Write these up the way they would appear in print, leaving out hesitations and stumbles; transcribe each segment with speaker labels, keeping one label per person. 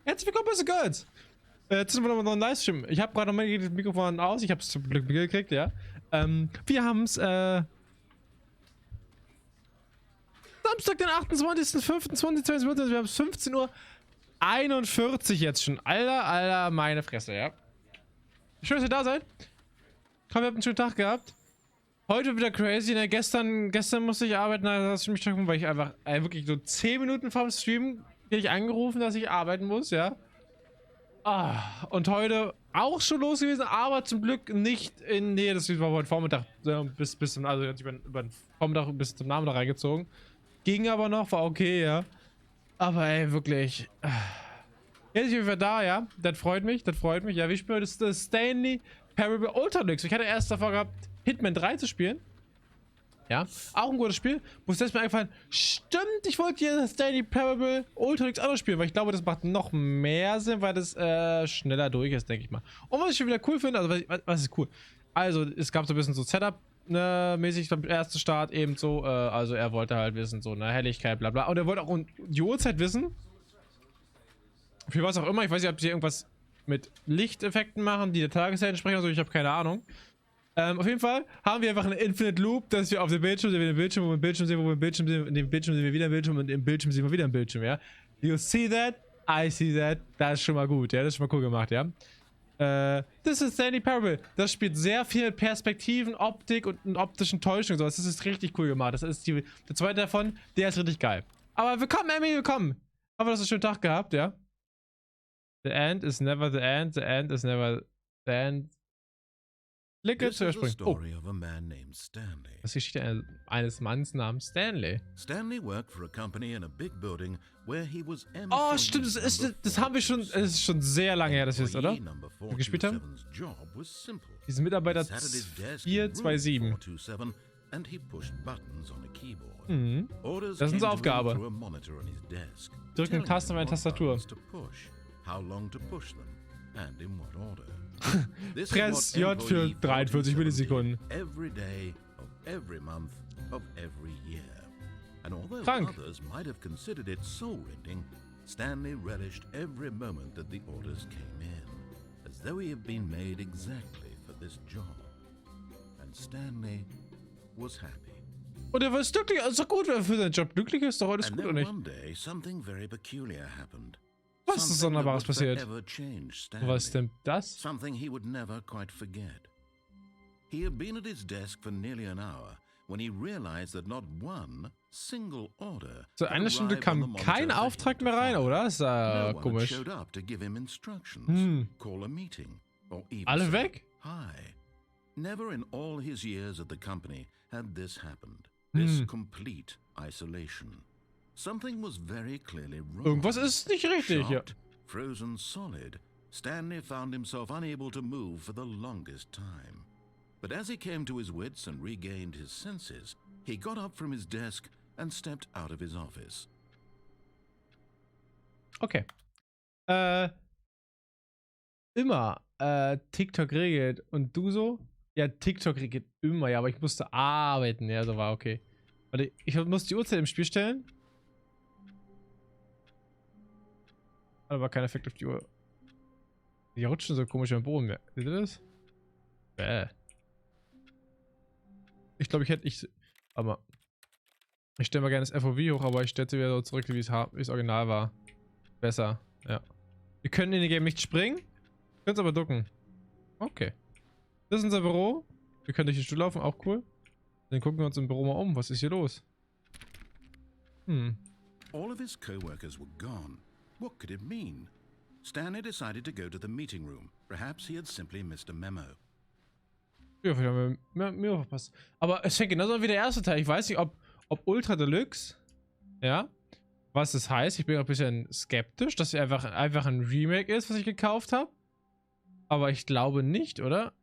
Speaker 1: Herzlich willkommen, Boys and Girls! Jetzt sind wir noch einen Livestream. Ich habe gerade noch mal das Mikrofon aus. Ich habe es zum Glück gekriegt, ja. Wir haben es, Samstag, den 28.05.2022. Wir haben es 15:41 Uhr jetzt schon. Alter, meine Fresse, ja. Schön, dass ihr da seid. Komm, ihr habt einen schönen Tag gehabt. Heute wieder crazy, ne? Gestern musste ich arbeiten, das mich schon, weil ich einfach wirklich so 10 Minuten vorm Stream bin ich angerufen, dass ich arbeiten muss, ja. Und heute auch schon los gewesen, aber zum Glück nicht in Nähe, das war heute Vormittag, bis zum, also jetzt über den Vormittag bis zum Nachmittag reingezogen. Ging aber noch, war okay, ja. Aber ey, wirklich. Jetzt ist ich wieder da, ja. Das freut mich. Ja, wie spielen wir das Stanley Parable Ultra Deluxe. Ich hatte erst davor gehabt, Hitman 3 zu spielen. Ja, auch ein gutes Spiel. Muss jetzt mir eingefallen, stimmt, ich wollte hier Stanley Parable Ultra Deluxe auch noch spielen, weil ich glaube, das macht noch mehr Sinn, weil das schneller durch ist, denke ich mal. Und was ich schon wieder cool finde, also was ist cool? Also, es gab so ein bisschen so Setup, ne, mäßig beim ersten Start eben so, also er wollte halt wissen, so eine Helligkeit, bla bla. Und er wollte auch die Uhrzeit wissen. Für was auch immer, ich weiß nicht, ob sie irgendwas mit Lichteffekten machen, die der Tageszeit entsprechen, also ich habe keine Ahnung. Auf jeden Fall haben wir einfach einen Infinite Loop, dass wir auf dem Bildschirm sehen, wir den Bildschirm, wo wir den Bildschirm sehen, wo wir den Bildschirm sehen, in dem Bildschirm sehen wir wieder einen Bildschirm und im Bildschirm sehen wir wieder einen Bildschirm, ja. You see that? I see that. Das ist schon mal gut, ja, das ist schon mal cool gemacht, ja. Das ist Stanley Parable. Das spielt sehr viel mit Perspektiven, Optik und optischen Täuschungen und sowas. Das ist richtig cool gemacht. Das ist der zweite davon, der ist richtig geil. Aber willkommen, Emmy, willkommen. Hoffe, du hast einen schönen Tag gehabt, ja. The end is never the end. The end is never the end. Klicke zu überspringen. Oh. Das ist die Geschichte eines Mannes namens Stanley.
Speaker 2: Stanley worked for a company in a big building where he was
Speaker 1: oh, stimmt, das haben wir schon, es ist schon sehr lange her, das ist, oder? Wir gespielt haben. Diesen Mitarbeiter 427. Das ist unsere Aufgabe. Drücken Tasten auf eine Tastatur. Press J für 43 Millisekunden. Frank.
Speaker 2: Stanley relished every moment that the orders came in, as though he had been made exactly for this job. And Stanley was happy.
Speaker 1: Und er war glücklich, also gut, wer für seinen Job glücklich ist, doch alles gut, oder nicht? Was ist Sonderbares passiert? Was denn das?
Speaker 2: Something he would never quite forget. He had been at his desk for nearly an hour when he realized that not one single order.
Speaker 1: So eine Stunde kam kein Auftrag mehr rein, oder? Das ist komisch. Alle weg?
Speaker 2: Hi. Never in all his years at the company had this happened. This complete isolation. Something was very clearly wrong.
Speaker 1: Irgendwas ist nicht richtig, ja.
Speaker 2: Frozen solid, Stanley found himself unable to move for the longest time. But as he came to his wits and regained his senses, he got up from his desk and stepped out of his office.
Speaker 1: Okay. Immer TikTok regelt und du so? Ja, TikTok regelt immer, ja, aber ich musste arbeiten, ja, so war okay. Warte, ich muss die Uhrzeit im Spiel stellen. Aber kein Effekt auf die Uhr. Die rutschen so komisch im Boden. Seht ihr das? Ich glaube, aber ich stelle mal gerne das FOV hoch, aber ich stelle sie wieder so zurück, wie es original war. Besser, ja. Wir können in dem Game nicht springen, können es aber ducken. Okay. Das ist unser Büro. Wir können durch den Stuhl laufen, auch cool. Dann gucken wir uns im Büro mal um. Was ist hier los?
Speaker 2: All of his co-workers were gone. What could it mean? Stanley decided to go to the meeting room. Perhaps he had simply missed a memo.
Speaker 1: Ja, vielleicht haben wir mir verpasst. Aber es fängt genauso an wie der erste Teil. Ich weiß nicht, ob Ultra Deluxe, ja, was das heißt. Ich bin auch ein bisschen skeptisch, dass es einfach ein Remake ist, was ich gekauft habe. Aber ich glaube nicht, oder?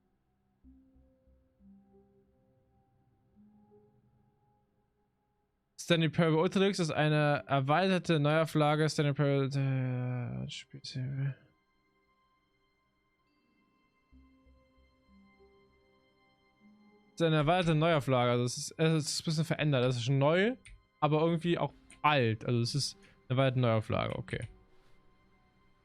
Speaker 1: Stanley Parable Ultra Deluxe ist eine erweiterte Neuauflage. Stanley Parable Spielserie. Das ist eine erweiterte Neuauflage. Also es ist ein bisschen verändert. Das ist neu, aber irgendwie auch alt. Also es ist eine erweiterte Neuauflage. Okay.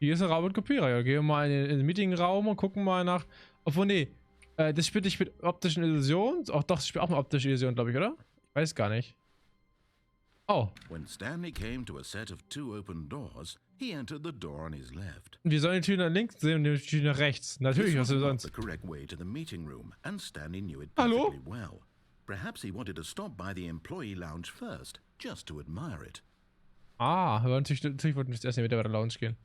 Speaker 1: Hier ist ein Raum mit Kopierer. Ja, gehen wir mal in den Meetingraum und gucken mal nach. Obwohl, nee. Das spielt nicht mit optischen Illusionen. Auch doch, das spielt auch mit optischen Illusionen, glaube ich, oder? Ich weiß gar nicht. Oh.
Speaker 2: When Stanley came to a set of 2 open doors, he entered the door on his left.
Speaker 1: Wir sollen die Tür nach links sehen und die Tür nach rechts. Natürlich, was
Speaker 2: This
Speaker 1: wir
Speaker 2: was not
Speaker 1: sonst.
Speaker 2: the correct way to the meeting room, and Stanley knew it
Speaker 1: Hallo?
Speaker 2: perfectly well. Perhaps he wanted to stop by the employee lounge first, just to admire it.
Speaker 1: Ah, wir wollen natürlich wollten wir erst in die Mitarbeiter-Lounge gehen.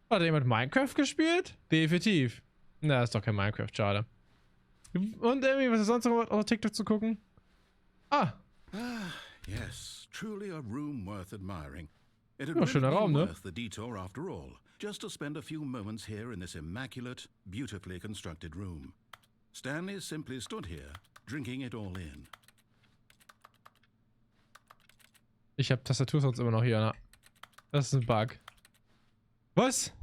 Speaker 1: Hat jemand Minecraft gespielt? Definitiv. Na, ist doch kein Minecraft, schade. Und irgendwie, was ist sonst noch auf TikTok zu gucken? Ah.
Speaker 2: Yes, truly a room worth admiring. It had
Speaker 1: Ja,
Speaker 2: really
Speaker 1: schöner
Speaker 2: been
Speaker 1: Raum, ne?
Speaker 2: worth the detour after all, just to spend a few moments here in this immaculate, beautifully constructed room. Stanley simply stood here, drinking it all in.
Speaker 1: Ich habe Tastatur sonst immer noch hier, ne? Das ist ein Bug. Was?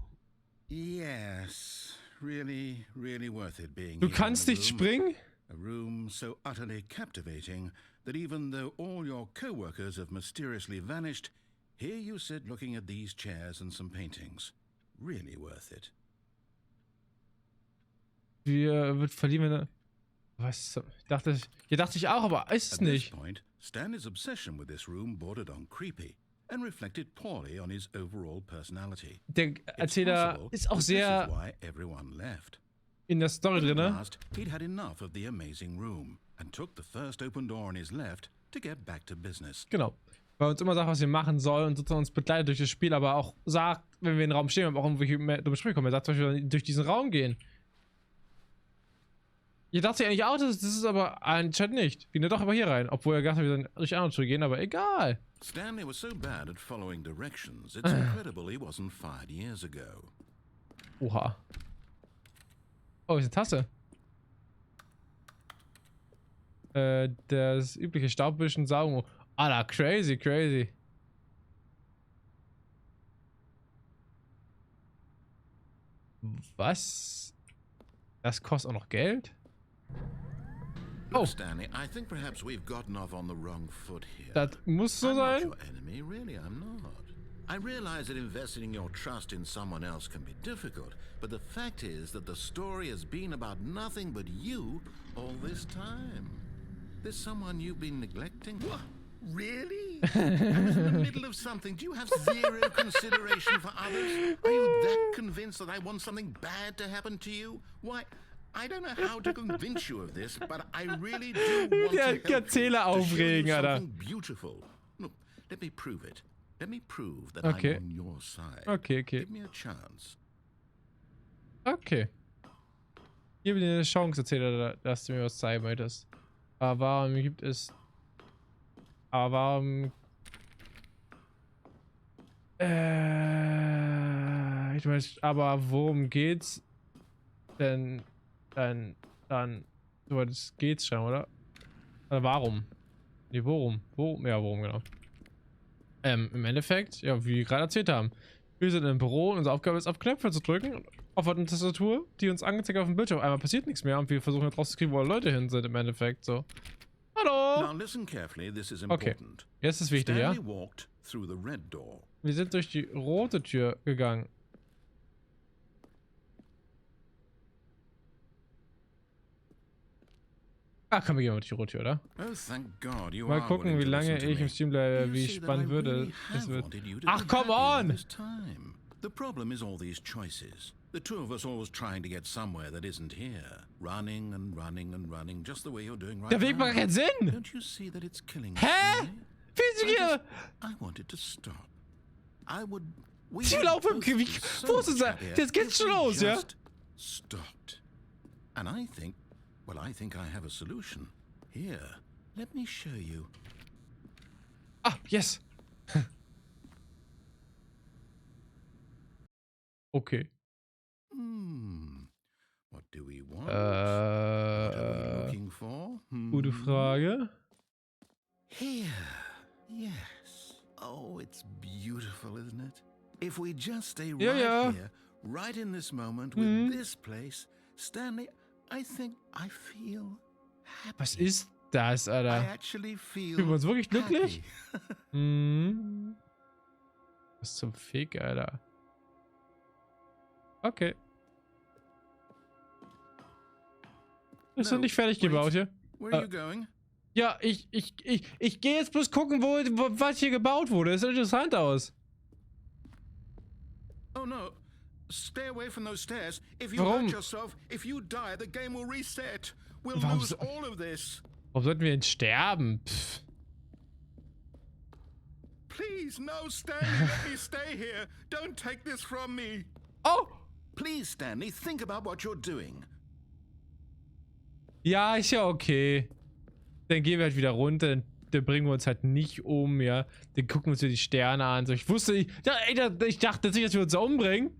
Speaker 2: Yes, really, really worth it being
Speaker 1: Du
Speaker 2: here
Speaker 1: kannst
Speaker 2: in
Speaker 1: nicht
Speaker 2: the room.
Speaker 1: springen?
Speaker 2: A room so utterly captivating that even though all your co-workers have mysteriously vanished, here you sit looking at these chairs and some paintings. Really worth it.
Speaker 1: Wird verlieren, wenn er... Was? Dachte ich auch, aber ist es
Speaker 2: At this
Speaker 1: nicht.
Speaker 2: point, Stanley's obsession with this room bordered on creepy and reflected poorly on his overall personality.
Speaker 1: Der
Speaker 2: It's
Speaker 1: Erzähler
Speaker 2: possible
Speaker 1: ist auch
Speaker 2: that this is
Speaker 1: sehr
Speaker 2: why everyone left.
Speaker 1: in der Story
Speaker 2: But at
Speaker 1: drin.
Speaker 2: last, he'd had enough of the amazing room and took the first open door on his left to get back to business.
Speaker 1: Genau. Weil uns immer sagt, was wir machen sollen und sozusagen uns begleitet durch das Spiel, aber auch sagt, wenn wir in den Raum stehen, aber auch irgendwelche dumme Sprüche kommen. Er sagt zum Beispiel, durch diesen Raum gehen. Ihr dachte ja eigentlich auch, das ist aber anscheinend nicht. Gehen wir doch aber hier rein. Obwohl er gedacht hat, wir sollen durch die andere Tür gehen, aber egal.
Speaker 2: Stanley was so bad at following directions, it's incredible he wasn't fired years ago.
Speaker 1: Oha. Oh, ist eine Tasse. Das übliche Staubwischen, Saugen. Alter, crazy, crazy. Was? Das kostet auch noch Geld?
Speaker 2: Look,
Speaker 1: Oh.
Speaker 2: Stanley, I think perhaps we've gotten off on the wrong foot here.
Speaker 1: Das muss so
Speaker 2: I'm not
Speaker 1: sein?
Speaker 2: your enemy, really, I'm not. I realize that investing your trust in someone else can be difficult, but the fact is that the story has been about nothing but you all this time. There's someone you've been neglecting. What? Really? I was in the middle of something. Do you have zero consideration for others? Are you that convinced that I want something bad to happen to you? Why? I don't know how to convince you of this, but I really do want
Speaker 1: Der
Speaker 2: to help you,
Speaker 1: Erzähler
Speaker 2: to show you
Speaker 1: aufregen, Alter.
Speaker 2: something beautiful. Look, let me prove it. Let me prove that
Speaker 1: Okay.
Speaker 2: I'm on your side.
Speaker 1: Okay.
Speaker 2: Give me a chance.
Speaker 1: Okay. Gib dir eine Chance, Erzähler, dass du mir was zeigen möchtest. Aber warum gibt es... Aber warum... Ich meine, aber worum geht's denn dann... Du wolltest geht's schon, oder? Oder warum? Nee, worum? Ja, worum, genau. Im Endeffekt, ja, wie wir gerade erzählt haben. Wir sind im Büro und unsere Aufgabe ist, auf Knöpfe zu drücken. Auf eine Tastatur, die uns angezeigt auf dem Bildschirm. Einmal passiert nichts mehr und wir versuchen jetzt rauszukriegen, wo alle Leute hin sind im Endeffekt. So. Hallo!
Speaker 2: Now listen carefully, this is
Speaker 1: Okay.
Speaker 2: important.
Speaker 1: Jetzt ist wichtig, ja?
Speaker 2: Stanley walked through the red door.
Speaker 1: Wir sind durch die rote Tür gegangen. Ah, komm, wir gehen mal durch die rote Tür, oder?
Speaker 2: Oh, thank God you
Speaker 1: Mal
Speaker 2: are
Speaker 1: gucken,
Speaker 2: willing
Speaker 1: wie
Speaker 2: to
Speaker 1: lange
Speaker 2: listen to
Speaker 1: ich im
Speaker 2: me.
Speaker 1: Stream bleibe,
Speaker 2: You
Speaker 1: wie
Speaker 2: see that
Speaker 1: spannend
Speaker 2: I
Speaker 1: würde
Speaker 2: really
Speaker 1: es
Speaker 2: have
Speaker 1: wird.
Speaker 2: wanted you to
Speaker 1: Ach,
Speaker 2: be
Speaker 1: come
Speaker 2: happy all
Speaker 1: on!
Speaker 2: this time. The problem is all these choices. The two of us always trying to get somewhere that isn't here. Running and running and running, just the way you're doing right
Speaker 1: Der Weg
Speaker 2: now.
Speaker 1: macht keinen Sinn!
Speaker 2: Don't you see that it's killing us?
Speaker 1: Hä?
Speaker 2: Stanley?
Speaker 1: Wie hier?
Speaker 2: I wanted to stop. I would... We
Speaker 1: Sie
Speaker 2: would
Speaker 1: laufen im
Speaker 2: both be
Speaker 1: Krieg.
Speaker 2: so
Speaker 1: Wo ist
Speaker 2: much
Speaker 1: unser...
Speaker 2: happier
Speaker 1: Jetzt geht's
Speaker 2: if
Speaker 1: schon
Speaker 2: we
Speaker 1: los, ja?
Speaker 2: just stopped. And I think... Well, I think I have a solution. Here, let me show you.
Speaker 1: Ah, yes! Okay.
Speaker 2: What do we want? What are we looking for?
Speaker 1: Gute Frage.
Speaker 2: Here. Yes. Oh, it's beautiful, isn't it? If we just stay right
Speaker 1: ja.
Speaker 2: here, right in this moment, with this place, Stanley, I think I feel happy.
Speaker 1: Was ist das,
Speaker 2: I
Speaker 1: Alter?
Speaker 2: actually feel
Speaker 1: Fühlen wir uns wirklich glücklich?
Speaker 2: happy.
Speaker 1: Hm. Was zum Fick, Alter? Okay. Ist noch
Speaker 2: No,
Speaker 1: nicht fertig
Speaker 2: wait.
Speaker 1: gebaut hier.
Speaker 2: Where are you going?
Speaker 1: Ja, ich gehe jetzt bloß gucken, was hier gebaut wurde. Das sieht interessant aus.
Speaker 2: Oh no. Stay away from those stairs. If you
Speaker 1: Warum?
Speaker 2: hurt yourself, if you die, the game will reset. We'll
Speaker 1: Warum
Speaker 2: lose
Speaker 1: so-
Speaker 2: all of this.
Speaker 1: Warum sollten wir denn sterben? Pff.
Speaker 2: Please, no, Stanley, let me stay here. Don't take this from me.
Speaker 1: Oh!
Speaker 2: Please, Stanley, think about what you're doing.
Speaker 1: Ja, ist ja okay. Dann gehen wir halt wieder runter. Dann bringen wir uns halt nicht um, ja. Dann gucken wir uns hier die Sterne an. So, ich wusste nicht. Ja, ey, ich dachte nicht, dass wir uns da umbringen.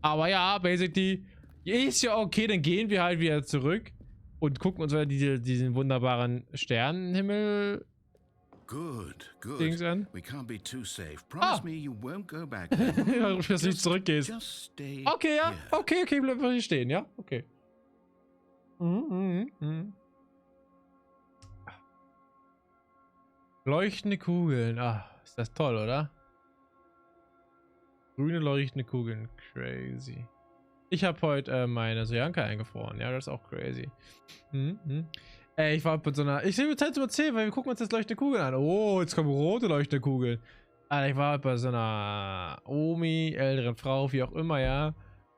Speaker 1: Aber ja, basically. Ist ja okay, dann gehen wir halt wieder zurück. Und gucken uns wieder diesen wunderbaren Sternenhimmel
Speaker 2: Good,
Speaker 1: Dings
Speaker 2: good.
Speaker 1: an.
Speaker 2: We can't be too safe. Promise me you won't go back there.
Speaker 1: Ja, dass du nicht zurückgehst.
Speaker 2: Just stay
Speaker 1: Okay, ja.
Speaker 2: here.
Speaker 1: Okay, bleib hier stehen, ja. Okay. Leuchtende Kugeln. Ah, ist das toll, oder? Grüne leuchtende Kugeln. Crazy. Ich habe heute meine Sojanka eingefroren. Ja, das ist auch crazy. Ey, ich war mit so einer... Ich nehme Zeit zu erzählen, weil wir gucken uns jetzt leuchtende Kugeln an. Oh, jetzt kommen rote leuchtende Kugeln. Alter, ich war bei so einer Omi, älteren Frau, wie auch immer, ja.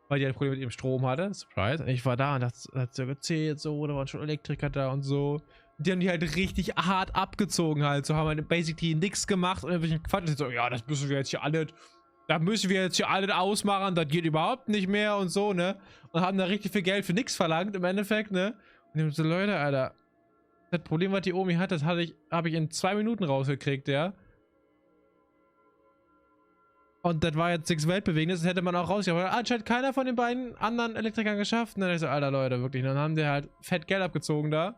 Speaker 1: Weil die halt Probleme mit ihrem Strom hatte. Surprise. Und ich war da und hat so erzählt, so, da waren schon Elektriker da und so. Die haben die halt richtig hart abgezogen halt. So haben halt basically nichts gemacht und irgendwelchen Quatsch. Und so, ja, das müssen wir jetzt hier alle... Da müssen wir jetzt hier alle ausmachen, das geht überhaupt nicht mehr und so, ne? Und haben da richtig viel Geld für nichts verlangt im Endeffekt, ne? Und ich hab so, Leute, Alter, das Problem, was die Omi hat, das habe ich in 2 Minuten rausgekriegt, ja? Und das war jetzt nichts Weltbewegendes, das hätte man auch rausgehauen. Aber anscheinend keiner von den beiden anderen Elektrikern geschafft. Und dann ich so, Alter, Leute, wirklich. Und dann haben die halt fett Geld abgezogen da.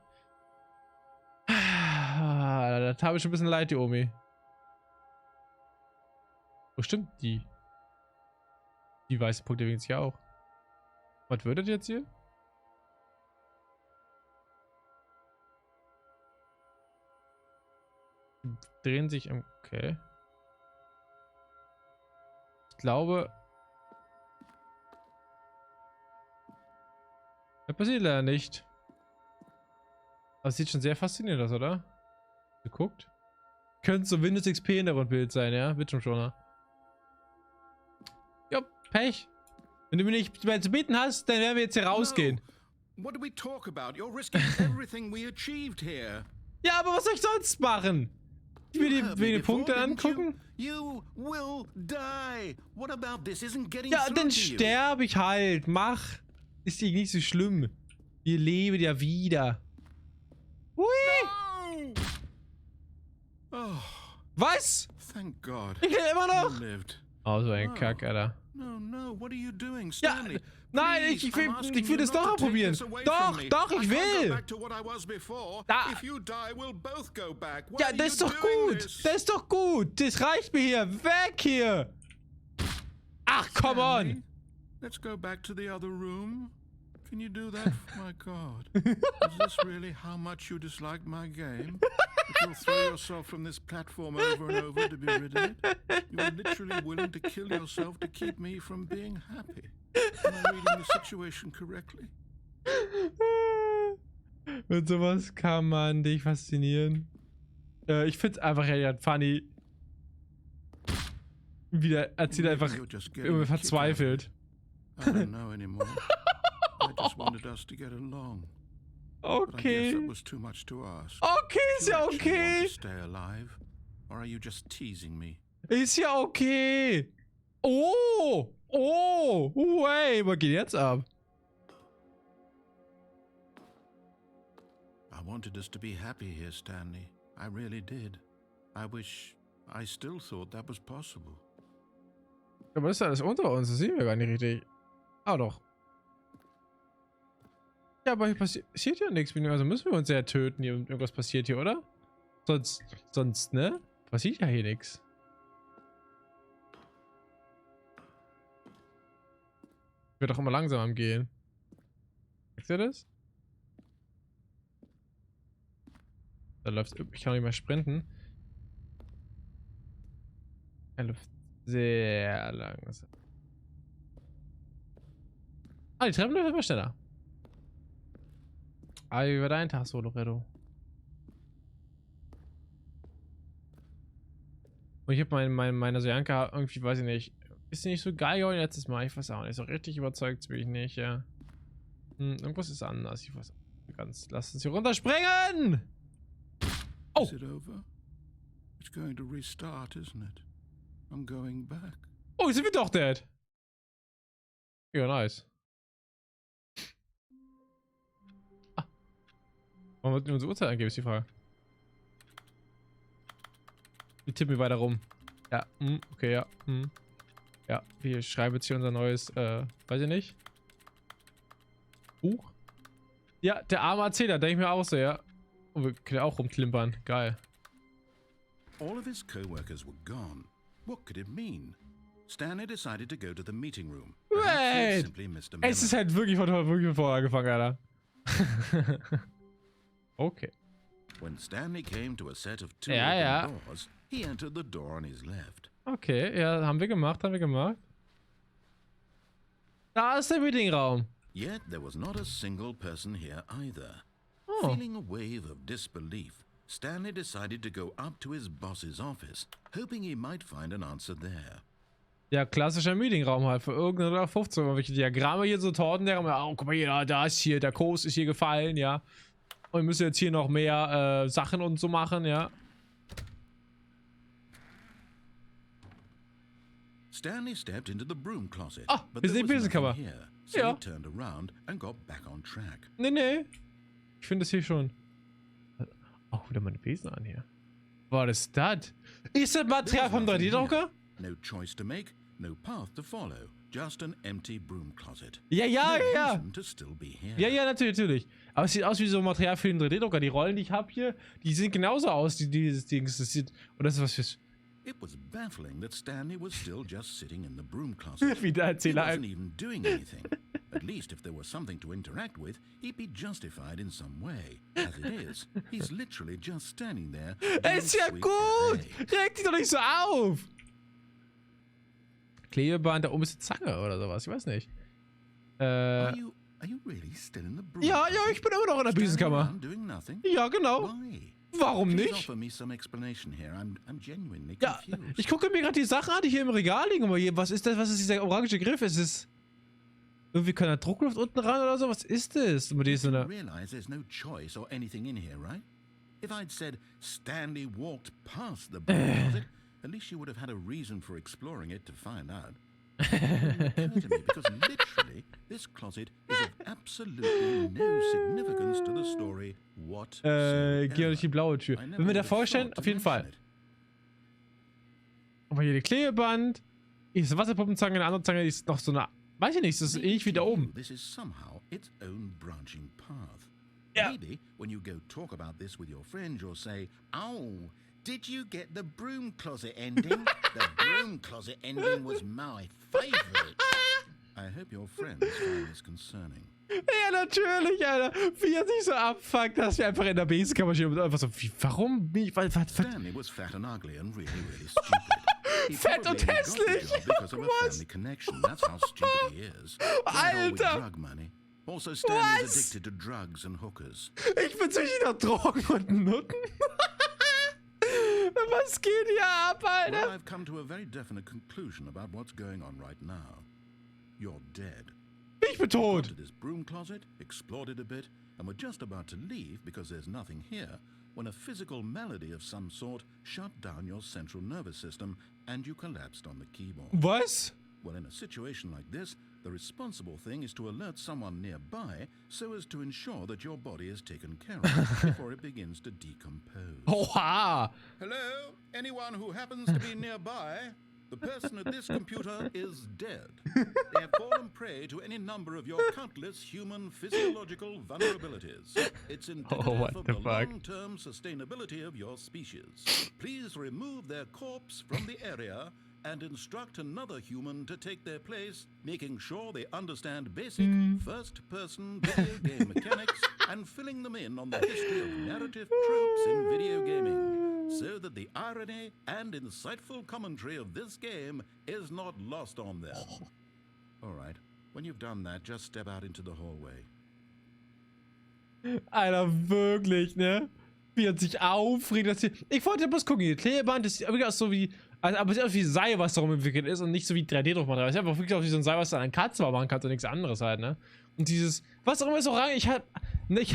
Speaker 1: Das habe ich schon ein bisschen leid, die Omi. Wo stimmt die? Die weißen Punkte wegen sich ja auch. Was wird das jetzt hier? Drehen sich am... Okay. Ich glaube... Das passiert leider nicht. Aber es sieht schon sehr faszinierend aus, oder? Geguckt? Könnte so Windows XP Hintergrundbild sein, ja? Bildschirmschoner. Ja, Pech. Wenn du mir nicht mehr zu beten hast, dann werden wir jetzt hier rausgehen.
Speaker 2: No. What do we talk about? You're risking everything we achieved here.
Speaker 1: Ja, aber was soll ich sonst machen? Ich will die Punkte angucken.
Speaker 2: You will die. What about this isn't getting
Speaker 1: Ja,
Speaker 2: through
Speaker 1: dann
Speaker 2: to you?
Speaker 1: sterbe ich halt. Mach. Ist die nicht so schlimm. Wir leben ja wieder. Hui.
Speaker 2: No! Oh,
Speaker 1: Was?
Speaker 2: thank God.
Speaker 1: Ich lebe immer
Speaker 2: You
Speaker 1: noch.
Speaker 2: lived.
Speaker 1: Oh, so ein
Speaker 2: Wow.
Speaker 1: Kack, Alter.
Speaker 2: No, what are you doing,
Speaker 1: Ja,
Speaker 2: Stanley?
Speaker 1: nein,
Speaker 2: Please,
Speaker 1: ich
Speaker 2: I'm asking
Speaker 1: will
Speaker 2: you
Speaker 1: das
Speaker 2: not
Speaker 1: doch
Speaker 2: to
Speaker 1: auch
Speaker 2: take
Speaker 1: probieren.
Speaker 2: this away
Speaker 1: Doch,
Speaker 2: from me.
Speaker 1: doch, ich
Speaker 2: I can't
Speaker 1: will.
Speaker 2: go back to what I was before.
Speaker 1: Da-
Speaker 2: If you die, we'll both go back. Why
Speaker 1: Ja,
Speaker 2: are
Speaker 1: das ist
Speaker 2: you
Speaker 1: doch
Speaker 2: doing
Speaker 1: gut.
Speaker 2: this?
Speaker 1: Das ist doch gut. Das reicht mir hier. Weg hier. Ach, come
Speaker 2: Stanley,
Speaker 1: on.
Speaker 2: Let's go back to the other room. Can you do that? My God. Is this really how much you dislike my game? That you'll throw yourself from this platform over and over to be rid of it? You are literally willing to kill yourself to keep me from being happy. Am I reading the situation correctly?
Speaker 1: Mit sowas kann man dich faszinieren. Ich find's einfach ja funny. Wieder erzählt einfach
Speaker 2: You're just getting
Speaker 1: irgendwie
Speaker 2: a kick out of it.
Speaker 1: verzweifelt.
Speaker 2: I don't know anymore. I just wanted us to get along. But I guess
Speaker 1: Okay.
Speaker 2: that was too much to ask.
Speaker 1: Okay,
Speaker 2: Do
Speaker 1: ist
Speaker 2: you
Speaker 1: ja
Speaker 2: actually want
Speaker 1: okay.
Speaker 2: to stay alive? Or are you just teasing me?
Speaker 1: Ist ja okay. Oh. Oh. Wait, was geht jetzt ab?
Speaker 2: I wanted us to be happy here, Stanley. I really did. I still thought that was possible.
Speaker 1: Aber das ist alles unter uns. Das sehen wir gar nicht richtig. Ah, doch. Ja, aber hier passiert ja nichts. Also müssen wir uns ja töten, hier irgendwas passiert hier, oder? Sonst, ne? Passiert ja hier nichts. Wird doch immer langsam am Gehen. Merkt ihr das? Da läuft. Ich kann nicht mehr sprinten. Er läuft sehr langsam. Ah, die Treppen läuft aber schneller. Ah, wie war dein Tag so, Loretto? Und ich habe meine Sojanka irgendwie, weiß ich nicht, ist sie nicht so geil geworden letztes Mal. Ich weiß auch nicht, so richtig überzeugt bin ich nicht, ja. Irgendwas ist anders. Ich weiß auch nicht ganz. Lass uns hier runterspringen! Oh!
Speaker 2: Is it over? It's going to restart, isn't it? I'm going back.
Speaker 1: Oh, sind wir doch dead. Ja, nice. Ah. Warum wird denn unsere Uhrzeit angeben, ist die Frage. Wir tippen wir weiter rum. Ja, okay, ja. Ja, wir schreiben jetzt hier unser neues, weiß ich nicht. Buch? Ja, der arme Erzähler, denke ich mir auch so, ja. Und wir können auch rumklimpern. Geil.
Speaker 2: All of his co-workers were gone. What could it mean? Stanley decided to go to the meeting room. Perhaps he had
Speaker 1: Wait!
Speaker 2: simply missed a memo.
Speaker 1: Es ist halt wirklich von vorher angefangen, Alter. Okay.
Speaker 2: When Stanley came to a set of two
Speaker 1: Ja,
Speaker 2: open doors, he entered the door on his left.
Speaker 1: Okay, ja, haben wir gemacht. Da ist der Meetingraum.
Speaker 2: Yet there was not a single person here either.
Speaker 1: Oh.
Speaker 2: Feeling a wave of disbelief, Stanley decided to go up to his boss's office, hoping he might find an answer there.
Speaker 1: Ja, klassischer Meetingraum halt für irgendeine 15 irgendwelche Diagramme hier, so Tortendiagramme. Oh, guck mal hier, da ist hier, der Kurs ist hier gefallen, ja. Und wir müssen jetzt hier noch mehr Sachen und so machen, ja.
Speaker 2: Stanley stepped into the broom closet,
Speaker 1: Ah,
Speaker 2: but
Speaker 1: wir
Speaker 2: there
Speaker 1: sind
Speaker 2: was
Speaker 1: in der
Speaker 2: nothing
Speaker 1: Besenkammer.
Speaker 2: here, so
Speaker 1: Ja.
Speaker 2: he turned around and got back on track.
Speaker 1: Nee. Ich finde das hier schon. Auch wieder meine Besen an hier. Was ist das? Ist das Material vom 3D-Drucker?
Speaker 2: No choice to make, no path to follow, just an empty broom closet.
Speaker 1: Ja.
Speaker 2: No reason to still be here.
Speaker 1: Ja, natürlich. Aber es sieht aus wie so Material für den 3D-Drucker. Die Rollen, die ich habe hier, die sehen genauso aus, dieses Dings. Das sieht. Und das ist was fürs.
Speaker 2: It was baffling that Stanley was still just sitting in the broom closet.
Speaker 1: Wie der
Speaker 2: He
Speaker 1: Erzähler.
Speaker 2: wasn't even doing anything. At least if there was something to interact with, he'd be justified in some way. As it is, he's literally just standing there.
Speaker 1: Ist ja
Speaker 2: doing sweet
Speaker 1: gut!
Speaker 2: buffet.
Speaker 1: Reg dich doch nicht so auf! Klebeband, da oben ist eine Zange oder sowas. Ich weiß nicht.
Speaker 2: Are you really still in the broom
Speaker 1: Ja,
Speaker 2: closet?
Speaker 1: ich bin immer noch in der
Speaker 2: Standing
Speaker 1: Besenkammer.
Speaker 2: around doing nothing?
Speaker 1: Ja, genau.
Speaker 2: Why?
Speaker 1: Warum
Speaker 2: Please
Speaker 1: nicht?
Speaker 2: offer me some explanation here. I'm genuinely
Speaker 1: Ja,
Speaker 2: confused.
Speaker 1: ich gucke mir gerade die Sachen an, die hier im Regal liegen. Aber hier, was ist das? Was ist dieser orange Griff? Ist es irgendwie keine Druckluft unten ran oder so? Was ist das? Und die ist so
Speaker 2: You
Speaker 1: eine.
Speaker 2: realize there's no choice or anything in here, right? If I'd said Stanley walked past the broom closet, at least you would have had a reason for exploring it to find out. It didn't occur to me because literally this closet is of absolutely no significance to the story whatsoever.
Speaker 1: Geh durch die blaue Tür.
Speaker 2: I never
Speaker 1: Wenn wir da
Speaker 2: would have
Speaker 1: vorstellen,
Speaker 2: thought to
Speaker 1: auf jeden Fall.
Speaker 2: mention it.
Speaker 1: Aber hier die Klebeband. Hier ist eine Wasserpuppenzange, eine andere Zange, die ist noch so eine. Weiß ich nicht, das ist
Speaker 2: Maybe
Speaker 1: ähnlich wie da
Speaker 2: to you,
Speaker 1: oben.
Speaker 2: This is somehow its own branching path.
Speaker 1: Yeah.
Speaker 2: Maybe when you go talk about this with your friends, you'll say, "Oh, did you get the broom closet ending? The broom closet ending was my favorite." I hope your friends find this concerning.
Speaker 1: Ja, natürlich, Alter. Wie er sich so abfuckt, dass wir einfach in der Besenkammer stehen und einfach so, warum?
Speaker 2: Stanley was fat and ugly and really, really stupid. He
Speaker 1: Fett
Speaker 2: probably
Speaker 1: und
Speaker 2: only got the
Speaker 1: hässlich.
Speaker 2: job because of a
Speaker 1: Was?
Speaker 2: family connection. That's how stupid he is. Got all with
Speaker 1: Alter.
Speaker 2: drug money. Also, Stanley's
Speaker 1: Was?
Speaker 2: addicted to drugs and hookers.
Speaker 1: Ich bin süchtig nach Drogen und Nutten. Was geht hier ab,
Speaker 2: Well,
Speaker 1: Alter?
Speaker 2: I've come to a very definite conclusion about what's going on right now. You're dead.
Speaker 1: Ich bin
Speaker 2: Got
Speaker 1: tot.
Speaker 2: to this broom closet, explored it a bit, and we're just about to leave because there's nothing here when a physical malady of some sort shut down your central nervous system and you collapsed on the keyboard.
Speaker 1: Was?
Speaker 2: Well, in a situation like this, the responsible thing is to alert someone nearby so as to ensure that your body is taken care of before it begins to decompose.
Speaker 1: Oha.
Speaker 2: Hello? Anyone who happens to be nearby? The person at this computer is dead. They have fallen prey to any number of your countless human physiological vulnerabilities. It's indicative
Speaker 1: what
Speaker 2: of
Speaker 1: the
Speaker 2: the
Speaker 1: fuck?
Speaker 2: long-term sustainability of your species. Please remove their corpse from the area and instruct another human to take their place, making sure they understand basic first-person video game mechanics and filling them in on the history of narrative tropes in video gaming, so that the irony and insightful commentary of this game is not lost on them. All right, When you've done that, just step out into the hallway.
Speaker 1: Alter, wirklich, ne? Wie er sich aufregt. Dass ich wollte bloß gucken, die Klebeband ist wirklich so wie, also, aber es ist auch wie Seil, was darum entwickelt ist und nicht so wie 3D-Druckmaterial. Es ist einfach wirklich auch wie so ein Seil, was du an einen Katzenbau machen kannst und nichts anderes halt, ne? Und dieses, was auch immer ist auch rein, ich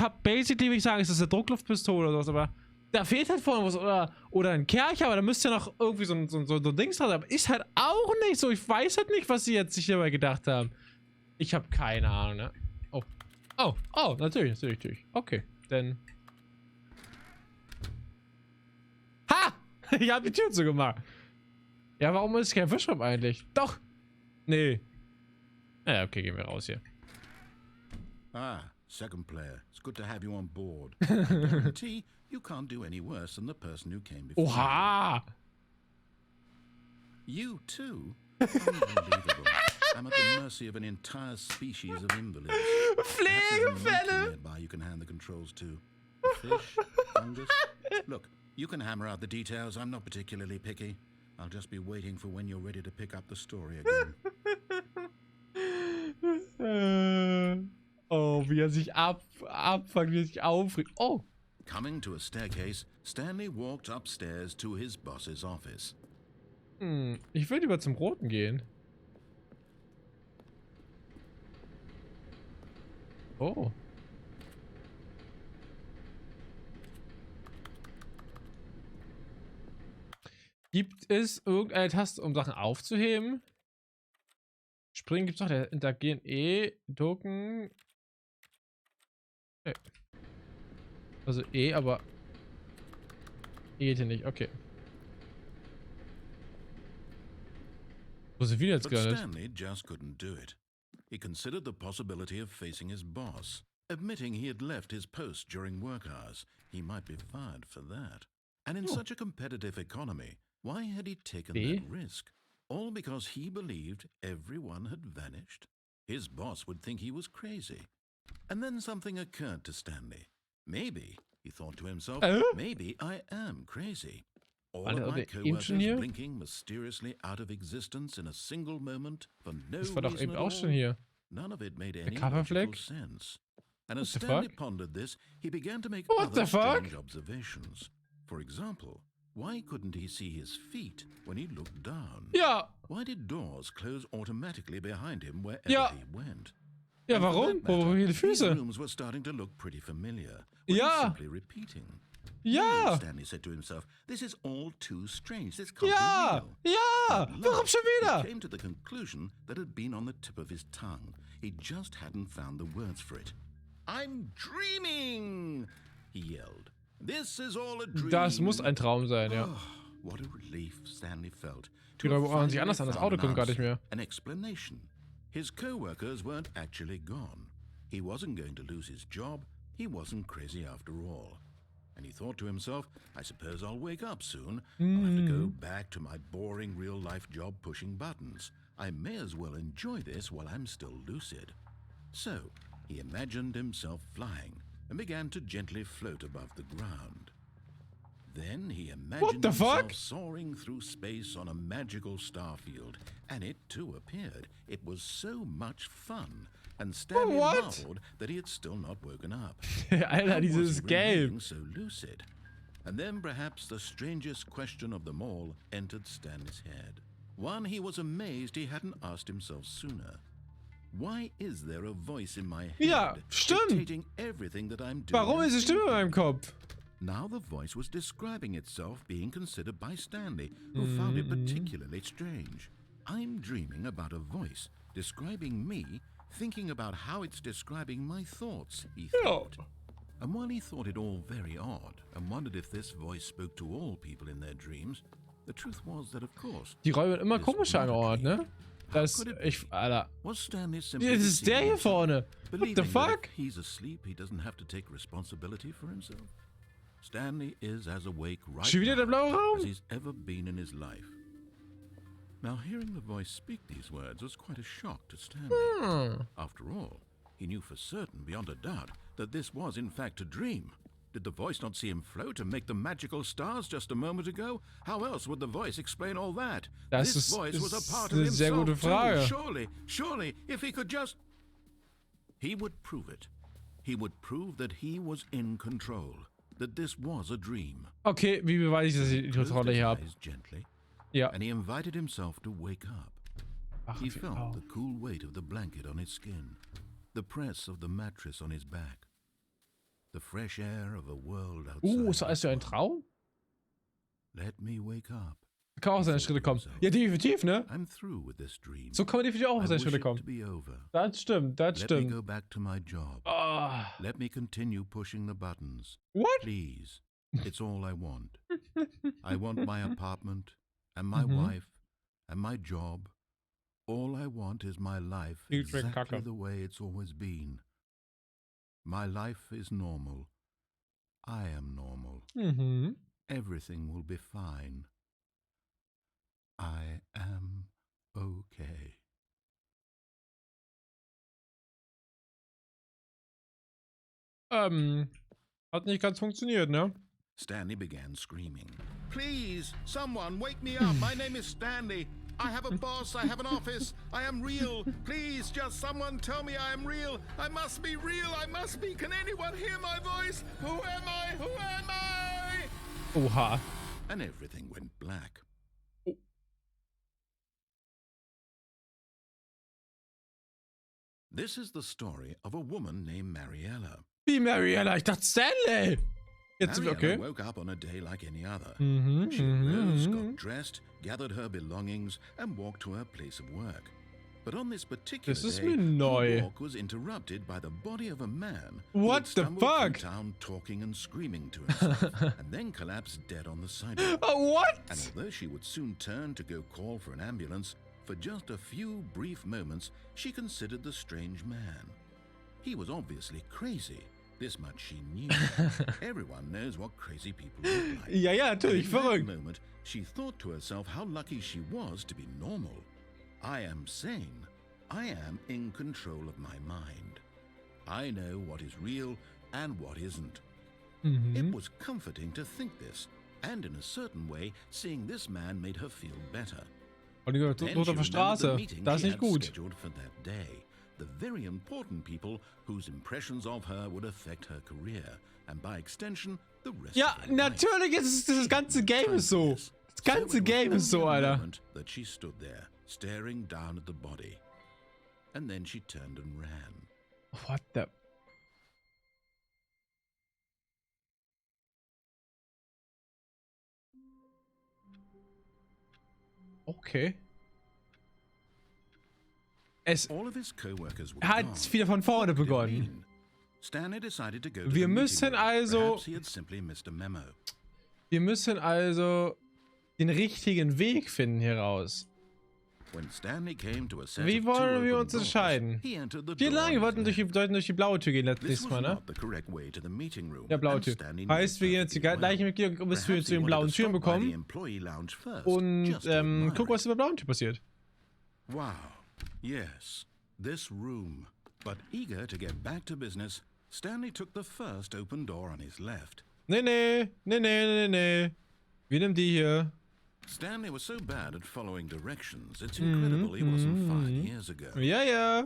Speaker 1: hab basically, wie ich sagen, es ist eine Druckluftpistole oder sowas, aber da fehlt halt vorne was oder ein Kercher, aber da müsste ja noch irgendwie so ein Dings dran sein, aber ist halt auch nicht so. Ich weiß halt nicht, was sie jetzt sich dabei gedacht haben. Ich habe keine Ahnung, ne? Oh, natürlich. Okay, denn. Ha! Ich habe die Tür zugemacht. Ja, warum ist kein Fischraum eigentlich? Doch! Nee. Ja, okay, gehen wir raus hier.
Speaker 2: Ah, second player. It's good to have you on board. I guarantee you can't do any worse than the person who came before
Speaker 1: Oha!
Speaker 2: you. You too? Unbelievable. I'm at the mercy of an entire species of invalids.
Speaker 1: Pflegefälle!
Speaker 2: Nearby you can hand the controls to. A fish? Fungus? Look, you can hammer out the details. I'm not particularly picky. I'll just be waiting for when you're ready to pick up the story again.
Speaker 1: Oh, wie er sich abfuckt, wie er sich aufregt. Oh!
Speaker 2: Coming to a staircase, Stanley walked upstairs to his boss's office.
Speaker 1: Ich will lieber zum Roten gehen. Oh. Gibt es irgendeine Taste, um Sachen aufzuheben? Springen gibt es doch, der interagieren ducken. Also aber geht hier nicht, okay. Wo sind wir jetzt
Speaker 2: But
Speaker 1: gelandet?
Speaker 2: Stanley just couldn't do it. He considered the possibility of facing his boss, admitting he had left his post during work hours. He might be fired for that. And in such a competitive economy, why had he taken that risk? All because he believed everyone had vanished? His boss would think he was crazy. And then something occurred to Stanley. Maybe, he thought to himself, maybe I am crazy. All of my co-workers blinking mysteriously out of existence in a single moment for no
Speaker 1: Das war doch
Speaker 2: reason
Speaker 1: eben
Speaker 2: at
Speaker 1: auch
Speaker 2: all.
Speaker 1: schon hier.
Speaker 2: None of it made any
Speaker 1: Coverfleck?
Speaker 2: logical sense. And as
Speaker 1: What the
Speaker 2: Stanley
Speaker 1: fuck?
Speaker 2: pondered this, he began to make
Speaker 1: What
Speaker 2: other
Speaker 1: the fuck?
Speaker 2: strange observations. For example, why couldn't he see his feet when he looked down?
Speaker 1: Ja.
Speaker 2: Why did doors close automatically behind him wherever
Speaker 1: Ja.
Speaker 2: he went?
Speaker 1: Ja,
Speaker 2: And for
Speaker 1: warum?
Speaker 2: that matter,
Speaker 1: Wo die
Speaker 2: these
Speaker 1: Füße?
Speaker 2: rooms were starting to look pretty familiar. Were they
Speaker 1: Ja.
Speaker 2: simply repeating?
Speaker 1: Ja.
Speaker 2: No, Stanley said to himself, this is all too strange. This can't
Speaker 1: Ja.
Speaker 2: be real.
Speaker 1: Ja.
Speaker 2: At
Speaker 1: Warum
Speaker 2: last,
Speaker 1: schon
Speaker 2: he
Speaker 1: wieder?
Speaker 2: came to the conclusion that had been on the tip of his tongue. He just hadn't found the words for it. I'm dreaming, he yelled. This is all a dream.
Speaker 1: Das muss ein Traum sein, ja.
Speaker 2: Oh, what a relief Stanley felt.
Speaker 1: Die Räume ordnen sich anders an. Das Auto kommt gar nicht mehr.
Speaker 2: An explanation. His co-workers weren't actually gone. He wasn't going to lose his job. He wasn't crazy after all. And he thought to himself, I suppose I'll wake up soon. I'll have to go back to my boring real-life job pushing buttons. I may as well enjoy this while I'm still lucid. So, he imagined himself flying and began to gently float above the ground. Then he imagined himself soaring through space on a magical starfield, and it too appeared. It was so much fun, and Stanley marveled that he had still not woken up.
Speaker 1: Alter, dieses Game.
Speaker 2: So lucid. And then perhaps the strangest question of them all entered Stanley's head. One he was amazed he hadn't asked himself sooner. Why is there a voice in my head dictating everything that I'm doing?
Speaker 1: Warum ist die Stimme in meinem Kopf?
Speaker 2: Now the voice was describing itself being considered by Stanley, who found it particularly strange. I'm dreaming about a voice describing me, thinking about how it's describing my thoughts, he thought. And while he thought it all very odd, and wondered if this voice spoke to all people in their dreams, the truth was that, of course,
Speaker 1: Die Räume immer komischer angeordnet, ne? Das, Alter.
Speaker 2: Was Stanley
Speaker 1: Das ist der hier vorne. What the fuck?
Speaker 2: If he's asleep, he doesn't have to take responsibility for himself. Stanley is as awake right
Speaker 1: Schon wieder der blaue
Speaker 2: now as
Speaker 1: Raum?
Speaker 2: he's ever been in his life. Now, hearing the voice speak these words was quite a shock to Stanley. After all, he knew for certain, beyond a doubt, that this was in fact a dream. Did the voice not see him float and make the magical stars just a moment ago? How else would the voice explain all that?
Speaker 1: Das
Speaker 2: This
Speaker 1: ist
Speaker 2: voice was a part of
Speaker 1: eine sehr
Speaker 2: himself
Speaker 1: gute Frage.
Speaker 2: too. Surely, if he could just... He would prove it. He would prove that he was in control. That this was a dream.
Speaker 1: Okay, wie beweise ich, dass ich die Kontrolle hier habe?
Speaker 2: Gently,
Speaker 1: Ja.
Speaker 2: and he invited himself to wake up.
Speaker 1: Ach,
Speaker 2: He felt
Speaker 1: oh.
Speaker 2: the cool weight of the blanket on his skin, the press of the mattress on his back, the fresh air of a world outside.
Speaker 1: Ist das ein Traum?
Speaker 2: Let me wake up.
Speaker 1: Kann auch seine Schritte kommen. Ja, definitiv, ne?
Speaker 2: I'm through with this dream.
Speaker 1: So kann man definitiv auch auf
Speaker 2: I
Speaker 1: seine
Speaker 2: wish
Speaker 1: Schritte
Speaker 2: it to
Speaker 1: kommen.
Speaker 2: be over.
Speaker 1: Das stimmt, das
Speaker 2: Let me
Speaker 1: stimmt.
Speaker 2: go back to my job.
Speaker 1: Ah.
Speaker 2: Let me continue pushing the buttons.
Speaker 1: What?
Speaker 2: Please. It's all I want. I want my apartment and my wife and my job. All I want is my life exactly the way it's always been. My life is normal. I am normal.
Speaker 1: Mhm.
Speaker 2: Everything will be fine. I am okay.
Speaker 1: Hat nicht ganz funktioniert, ne?
Speaker 2: Stanley began screaming. Please, someone, wake me up. My name is Stanley. I have a boss. I have an office. I am real. Please, just someone tell me I am real. I must be real. I must be. Can anyone hear my voice? Who am I? Who am I?
Speaker 1: Oha.
Speaker 2: And everything went black.
Speaker 1: Oh.
Speaker 2: This is the story of a woman named Mariella.
Speaker 1: Wie Mariella? Ich dachte Stanley. Jetzt sind wir okay.
Speaker 2: Mariella woke up on a day like any other.
Speaker 1: Mhm,
Speaker 2: She rose, got dressed, gathered her belongings, and walked to her place of work. But on this particular
Speaker 1: Das ist
Speaker 2: day,
Speaker 1: mir neu.
Speaker 2: her walk was interrupted by the body of a man
Speaker 1: What
Speaker 2: who
Speaker 1: the
Speaker 2: had stumbled
Speaker 1: fuck?
Speaker 2: through town talking and screaming to himself, and then collapsed dead on the sidewalk.
Speaker 1: What?
Speaker 2: And although she would soon turn to go call for an ambulance, for just a few brief moments, she considered the strange man. He was obviously crazy. This much she knew. Everyone knows what crazy people look like.
Speaker 1: Ja, ja, natürlich,
Speaker 2: In that
Speaker 1: verrückt.
Speaker 2: moment, she thought to herself how lucky she was to be normal. I am sane. I am in control of my mind. I know what is real and what isn't. It was comforting to think this, and in a certain way, seeing this man made her feel better.
Speaker 1: Und die
Speaker 2: Then
Speaker 1: tot
Speaker 2: she
Speaker 1: auf der
Speaker 2: remembered the
Speaker 1: Straße.
Speaker 2: meeting
Speaker 1: Das ist
Speaker 2: she
Speaker 1: nicht
Speaker 2: had
Speaker 1: gut.
Speaker 2: scheduled for that day. The very important people whose impressions of her would affect her career, and by extension, the rest
Speaker 1: Ja,
Speaker 2: of her life.
Speaker 1: natürlich ist das ganze Game ist so. Das ganze Game ist so, Alter.
Speaker 2: That she stood there, staring down at the body. And then she turned and ran.
Speaker 1: What the... Okay. Es
Speaker 2: All of his co-workers were
Speaker 1: hat
Speaker 2: gone.
Speaker 1: wieder von vorne
Speaker 2: What did it
Speaker 1: begonnen.
Speaker 2: mean? Stanley decided to go to
Speaker 1: Wir
Speaker 2: the meeting
Speaker 1: müssen
Speaker 2: room.
Speaker 1: also-
Speaker 2: Perhaps he had simply missed a memo.
Speaker 1: Wir müssen also den richtigen Weg finden hier raus.
Speaker 2: When Stanley came to a set
Speaker 1: Wie
Speaker 2: of
Speaker 1: wollen
Speaker 2: two
Speaker 1: wir
Speaker 2: open
Speaker 1: uns
Speaker 2: doors,
Speaker 1: entscheiden?
Speaker 2: he entered the
Speaker 1: Wie
Speaker 2: door
Speaker 1: lange? Wir
Speaker 2: on
Speaker 1: sollten
Speaker 2: his
Speaker 1: durch die blaue Tür gehen
Speaker 2: This
Speaker 1: nächstes
Speaker 2: was
Speaker 1: Mal, ne?
Speaker 2: not the correct way to the meeting room.
Speaker 1: Ja, blaue
Speaker 2: and
Speaker 1: Tür.
Speaker 2: Stanley knew
Speaker 1: Heißt, wir gehen jetzt die
Speaker 2: perfectly
Speaker 1: gleiche
Speaker 2: well.
Speaker 1: Mitglieder, bis wir
Speaker 2: Perhaps
Speaker 1: zu
Speaker 2: he
Speaker 1: den
Speaker 2: wanted
Speaker 1: blauen
Speaker 2: to
Speaker 1: Türen
Speaker 2: stop by the
Speaker 1: bekommen
Speaker 2: employee lounge first,
Speaker 1: und
Speaker 2: just to
Speaker 1: gucken,
Speaker 2: admire
Speaker 1: was in der blauen Tür passiert.
Speaker 2: Wow. Yes, this room. But eager to get back to business, Stanley took the first open door on his left.
Speaker 1: Nee. Wir nehmen die hier.
Speaker 2: Stanley was so bad at following directions, it's incredible he wasn't 5 years ago.
Speaker 1: Ja.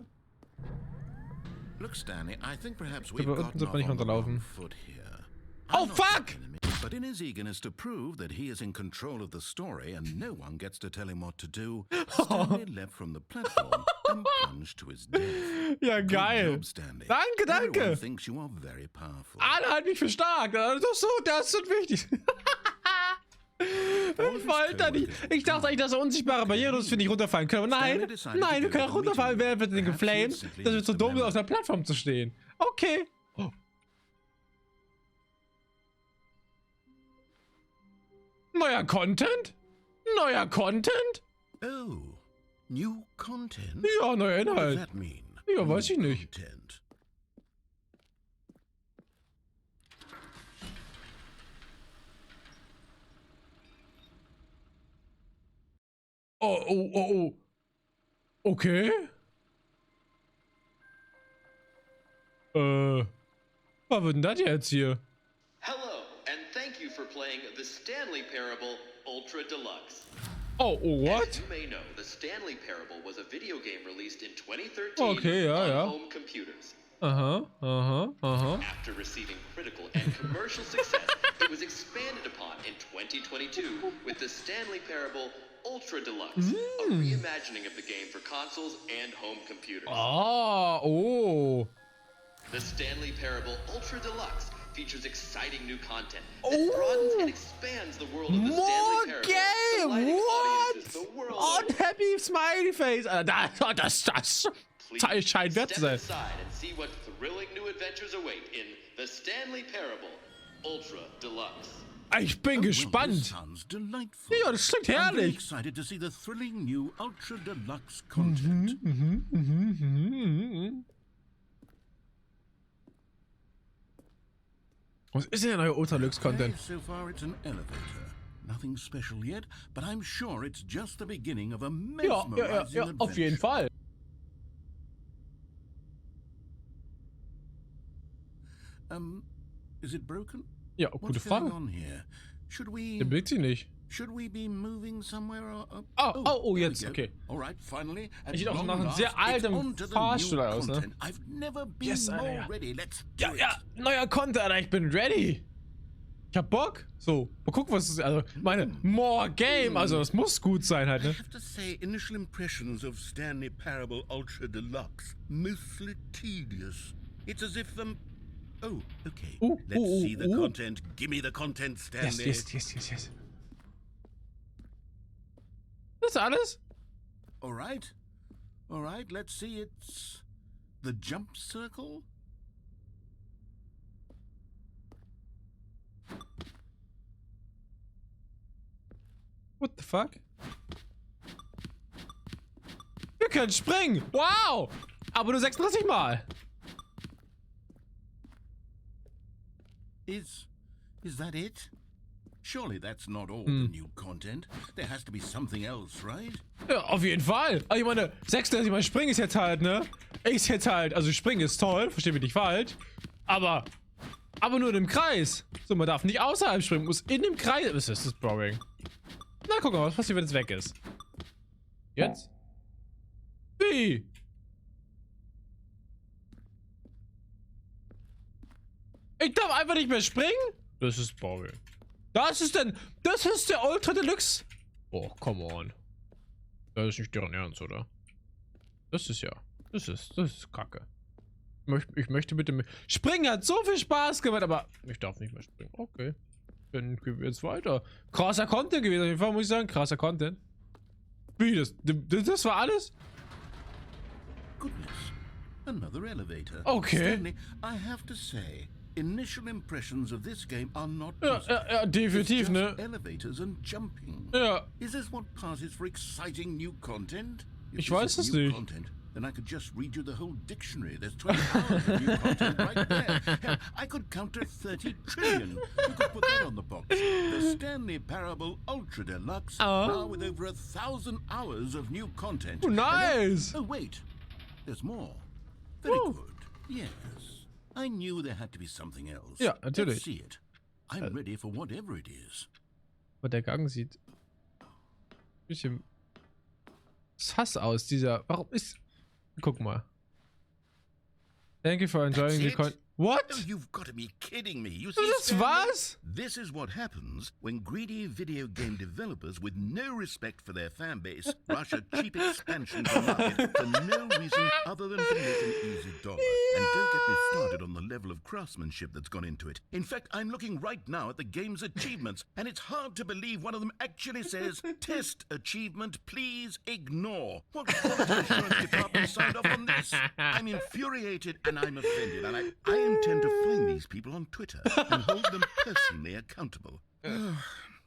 Speaker 2: Look, Stanley, I think perhaps
Speaker 1: Aber
Speaker 2: we've
Speaker 1: unten
Speaker 2: gotten
Speaker 1: sollte
Speaker 2: off
Speaker 1: man nicht
Speaker 2: on the wrong
Speaker 1: runterlaufen.
Speaker 2: foot here.
Speaker 1: Oh,
Speaker 2: I'm not
Speaker 1: fuck!
Speaker 2: your enemy, but in his eagerness to prove that he is in control of the story and no one gets to tell him what to do, Stanley leapt from the platform and plunged to his death.
Speaker 1: Ja,
Speaker 2: Good
Speaker 1: geil.
Speaker 2: job, Stanley.
Speaker 1: Danke.
Speaker 2: Everyone thinks you are very powerful.
Speaker 1: Alle halten mich für stark. Das ist so wichtig. Ich wollte nicht. Ich dachte eigentlich, dass er unsichtbare Barriere ist, finde ich, runterfallen können. Aber nein, wir können auch runterfallen. Wer wird denn geflamed? Das wird so dumm, auf der Plattform zu stehen. Okay. Oh. Neuer Content?
Speaker 2: Oh, new content?
Speaker 1: Ja, neuer
Speaker 2: What does
Speaker 1: Inhalt.
Speaker 2: that mean?
Speaker 1: Ja, weiß ich
Speaker 2: New
Speaker 1: nicht.
Speaker 2: Content.
Speaker 1: Oh. Okay. Was wird denn das jetzt hier?
Speaker 3: playing the Stanley Parable Ultra Deluxe.
Speaker 1: Oh, what?
Speaker 3: As you may know, the Stanley Parable was a video game released in 2013
Speaker 1: Okay,
Speaker 3: on home computers. After receiving critical and commercial success, it was expanded upon in 2022 with the Stanley Parable Ultra Deluxe, a reimagining of the game for consoles and home computers.
Speaker 1: Oh.
Speaker 3: The Stanley Parable Ultra Deluxe features exciting new content that broadens and expands the world of the Stanley Parable, delighting audiences the world over.
Speaker 1: Happy Smiley Face. Das scheint wert zu sein.
Speaker 3: Step aside and see what thrilling new adventures await in the Stanley Parable Ultra Deluxe.
Speaker 1: Ich bin gespannt.
Speaker 2: Sounds delightful.
Speaker 1: Ja, das klingt
Speaker 2: I'm very
Speaker 1: herrlich.
Speaker 2: excited to see the thrilling new Ultra Deluxe content.
Speaker 1: Was ist denn der neue Ultra Deluxe Content?
Speaker 2: Okay, so far it's an elevator. Nothing special yet, but I'm sure it's just the beginning of a mesmerizing adventure.
Speaker 1: Auf jeden Fall.
Speaker 2: Is it broken?
Speaker 1: Ja, gute
Speaker 2: What's going
Speaker 1: Frage.
Speaker 2: on here? Should we
Speaker 1: Der bewegt sich nicht.
Speaker 2: be moving somewhere or
Speaker 1: Jetzt,
Speaker 2: there we go.
Speaker 1: okay.
Speaker 2: All right, finally.
Speaker 1: Sieht auch
Speaker 2: long
Speaker 1: nach einem
Speaker 2: last,
Speaker 1: sehr
Speaker 2: it's
Speaker 1: alten
Speaker 2: on to the
Speaker 1: Fahrstuhl
Speaker 2: new
Speaker 1: aus, ne?
Speaker 2: content. I've never been
Speaker 1: Yes,
Speaker 2: more
Speaker 1: ja.
Speaker 2: ready. Let's do it.
Speaker 1: Ja, neuer Content, Alter, ich bin ready. Ich hab Bock. So, mal gucken, was es ist. Also, meine, more game. Also, das muss gut sein halt,
Speaker 2: I
Speaker 1: ne?
Speaker 2: have to say, initial impressions of Stanley Parable Ultra Deluxe, mostly tedious. It's as if oh, okay. Let's see the content. Give me the content, Stanley.
Speaker 1: Yes. Das ist alles?
Speaker 2: All right. Let's see. It's the jump circle.
Speaker 1: What the fuck? Wir können springen. Wow. Aber nur 36 Mal.
Speaker 2: Is that it? Surely that's not all the new content. There has to be something else, right?
Speaker 1: Ja, auf jeden Fall. Also, ich meine, 36 Mal springen ist jetzt halt, ne? Ist jetzt halt, also springen ist toll, versteh mich nicht falsch. Aber nur in dem Kreis. So, man darf nicht außerhalb springen, muss in dem Kreis. Was ist das boring? Na, guck mal, was passiert, wenn es weg ist. Jetzt? Wie? Ich darf einfach nicht mehr springen? Das ist boring. Das ist der Ultra Deluxe. Oh, come on. Das ist nicht deren Ernst, oder? Das ist kacke. Ich möchte bitte springen hat so viel Spaß gemacht, aber ich darf nicht mehr springen. Okay. Dann gehen wir jetzt weiter. Krasser Content gewesen, auf jeden Fall muss ich sagen. Krasser Content. Wie, das war alles?
Speaker 2: Goodness. Another elevator.
Speaker 1: Okay.
Speaker 2: Stanley, I have to say, initial impressions of this game are not
Speaker 1: Ja,
Speaker 2: positive.
Speaker 1: definitiv,
Speaker 2: It's
Speaker 1: ne?
Speaker 2: just elevators and jumping.
Speaker 1: Ja.
Speaker 2: Is this what passes for exciting new content? If
Speaker 1: Ich
Speaker 2: this
Speaker 1: weiß
Speaker 2: is
Speaker 1: es
Speaker 2: new
Speaker 1: nicht.
Speaker 2: Content, then I could just read you the whole dictionary. There's 20 hours of new content right there. Hell, I could count to 30 trillion. You could put that on the box. The Stanley Parable Ultra Deluxe, now with over 1,000 hours of new content.
Speaker 1: Oh, nice.
Speaker 2: Oh, wait. There's more. Very good. Yes. I knew there had to be something else.
Speaker 1: Ja, natürlich.
Speaker 2: Let's see it. I'm ready for whatever it is.
Speaker 1: Aber der Gang sieht ein bisschen sass aus, dieser. Warum ist. Guck mal. Thank you for enjoying the
Speaker 2: That's it?
Speaker 1: What?
Speaker 2: Oh, you've got to be kidding me. You see,
Speaker 1: Das
Speaker 2: Stanley?
Speaker 1: war's?
Speaker 2: This is what happens when greedy video game developers with no respect for their fan base rush a cheap expansion to market for no reason other than to make an easy dollar. And don't get me started on the level of craftsmanship that's gone into it. In fact, I'm looking right now at the game's achievements, and it's hard to believe one of them actually says, "Test achievement, please ignore." What quality assurance department signed off on this? I'm infuriated and I'm offended, and I intend to find these people on Twitter and hold them personally accountable.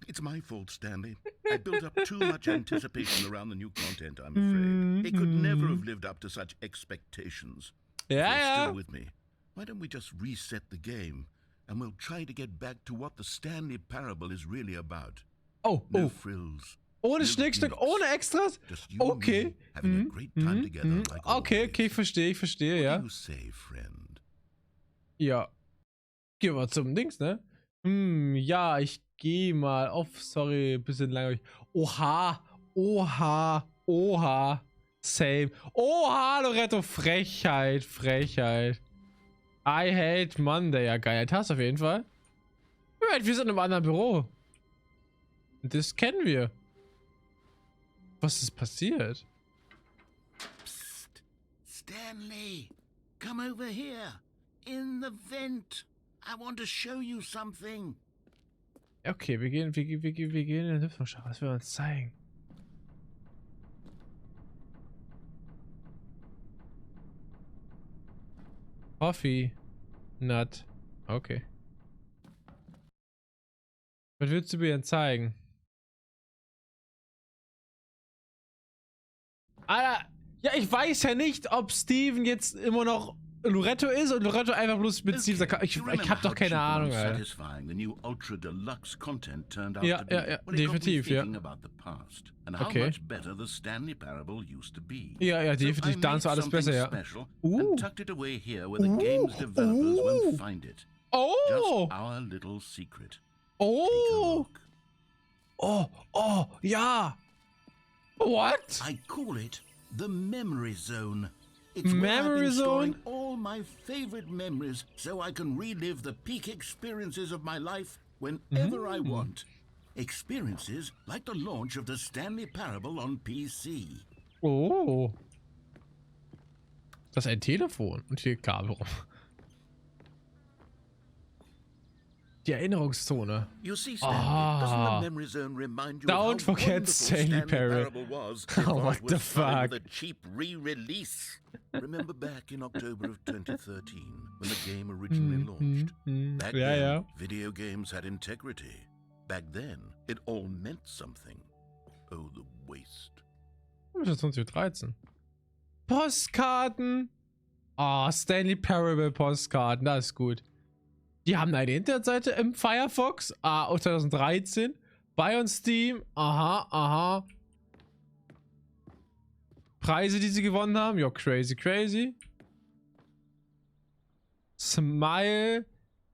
Speaker 2: It's my fault, Stanley. I built up too much anticipation around the new content, I'm afraid. It could never have lived up to such expectations. If you're still with me, why don't we just reset the game and we'll try to get back to what the Stanley Parable is really about. No frills.
Speaker 1: Ohne
Speaker 2: no
Speaker 1: Schnickstück,
Speaker 2: gimmicks.
Speaker 1: ohne Extras?
Speaker 2: Just you and me having a great time together like
Speaker 1: Okay,
Speaker 2: always.
Speaker 1: ich verstehe,
Speaker 2: What
Speaker 1: ja.
Speaker 2: do you say, friend?
Speaker 1: Ja. Gehen wir zum Dings, ne? Ja, ich gehe mal auf. Sorry, bisschen langweilig. Oha, oha, oha. Same. Oha, Loretto, Frechheit, Frechheit. I hate Monday. Ja, geil. Taste auf jeden Fall. Wir sind im anderen Büro. Das kennen wir. Was ist passiert?
Speaker 2: Psst. Stanley, come over here. In the vent. I want to show you something.
Speaker 1: Okay, wir gehen in den Lüftungsschacht. Was will er uns zeigen? Coffee. Nut. Okay. Was willst du mir denn zeigen? Alter, ja, ich weiß ja nicht, ob Steven jetzt immer noch Loretto ist und Loretto einfach bloß mit Steven sagt, ich hab doch keine Ahnung, Alter. Ja, definitiv, ja. Okay. Ja, definitiv, dann ist alles besser, ja. Ja. What?
Speaker 2: I call it the memory zone. It's
Speaker 1: Memory
Speaker 2: where I've been storing
Speaker 1: zone?
Speaker 2: all my favorite memories so I can relive the peak experiences of my life whenever I want. Experiences like the launch of the Stanley Parable on PC.
Speaker 1: Oh. Das ist ein Telefon und hier Kabel rum. Die Erinnerungszone.
Speaker 2: You see, Stanley, doesn't the memory zone remind you
Speaker 1: Don't
Speaker 2: of how
Speaker 1: forget
Speaker 2: wonderful
Speaker 1: Stanley Parable
Speaker 2: was
Speaker 1: Oh, what
Speaker 2: before it
Speaker 1: the
Speaker 2: was started
Speaker 1: fuck?
Speaker 2: with a cheap re-release? Remember back in October of 2013 when the game originally launched? Back then, video games had integrity. Back then, it all meant something. Oh, the waste.
Speaker 1: Das ist 2013. Postkarten. Ah, Stanley Parable Postkarten, das ist gut. Die haben eine Internetseite im Firefox. Ah, 2013. Bei uns Steam. Aha. Preise, die sie gewonnen haben. Ja, crazy. Smile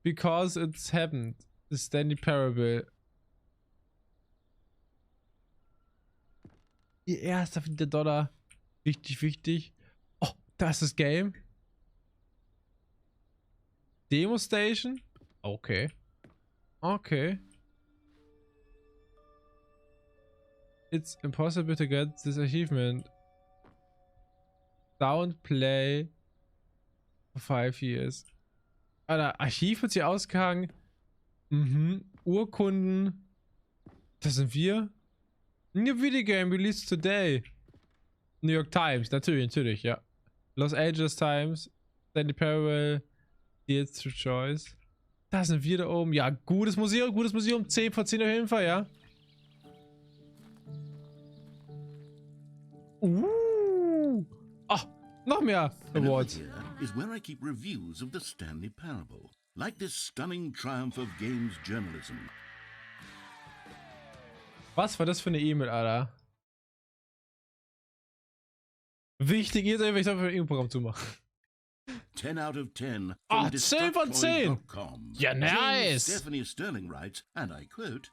Speaker 1: because it's happened. The Stanley Parable. Ihr erster verdienter Dollar. Wichtig. Oh, das ist das Game. Demo Station? Okay. It's impossible to get this achievement. Don't play for 5 years. Alter, Archiv wird hier ausgehangen. Urkunden. Das sind wir. New video game released today. New York Times, natürlich, ja. Los Angeles Times. Stanley Parable. Jetzt to choice. Da sind wir da oben. Ja, gutes Museum. 10 von 10 auf jeden Fall, ja. Noch mehr Awards.
Speaker 2: Here is where I keep reviews of the Stanley Parable. Like this stunning triumph of games journalism.
Speaker 1: Was war das für eine E-Mail, Alter? Wichtig ist einfach, ich darf ein E-Mail-Programm zumachen.
Speaker 2: 10 out of 10.
Speaker 1: 10 von 10. Ja, nice.
Speaker 2: Stephanie Sterling writes, and I quote,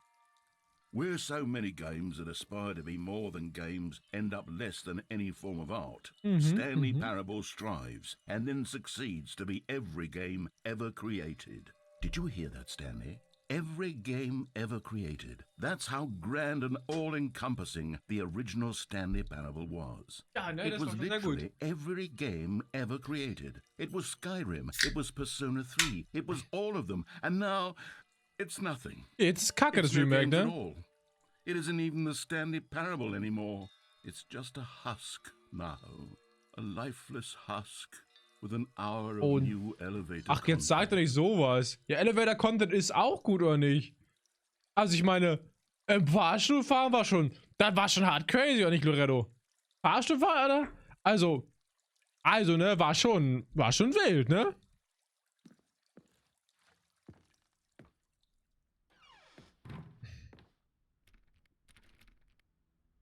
Speaker 2: "Where so many games that aspire to be more than games end up less than any form of art, Stanley Parable strives and then succeeds to be every game ever created." Did you hear that, Stanley? Every game ever created. That's how grand and all-encompassing the original Stanley Parable was.
Speaker 1: Ja, ne,
Speaker 2: It
Speaker 1: das
Speaker 2: was
Speaker 1: war schon sehr
Speaker 2: literally
Speaker 1: gut.
Speaker 2: every game ever created. It was Skyrim, it was Persona 3, it was all of them, and now it's nothing.
Speaker 1: Jetzt kacke das
Speaker 2: It's no
Speaker 1: Remake,
Speaker 2: games at
Speaker 1: ne?
Speaker 2: all. It isn't even the Stanley Parable anymore. It's just a husk now. A lifeless husk with an hour of
Speaker 1: Oh.
Speaker 2: new elevator
Speaker 1: Ach, jetzt sagt er
Speaker 2: content.
Speaker 1: nicht sowas. Ja, Elevator Content ist auch gut, oder nicht? Also ich meine, Fahrstuhlfahren war schon, das war schon hart crazy, oder nicht, Loretto? Fahrstuhlfahren, Alter? Also, ne, war schon wild, ne?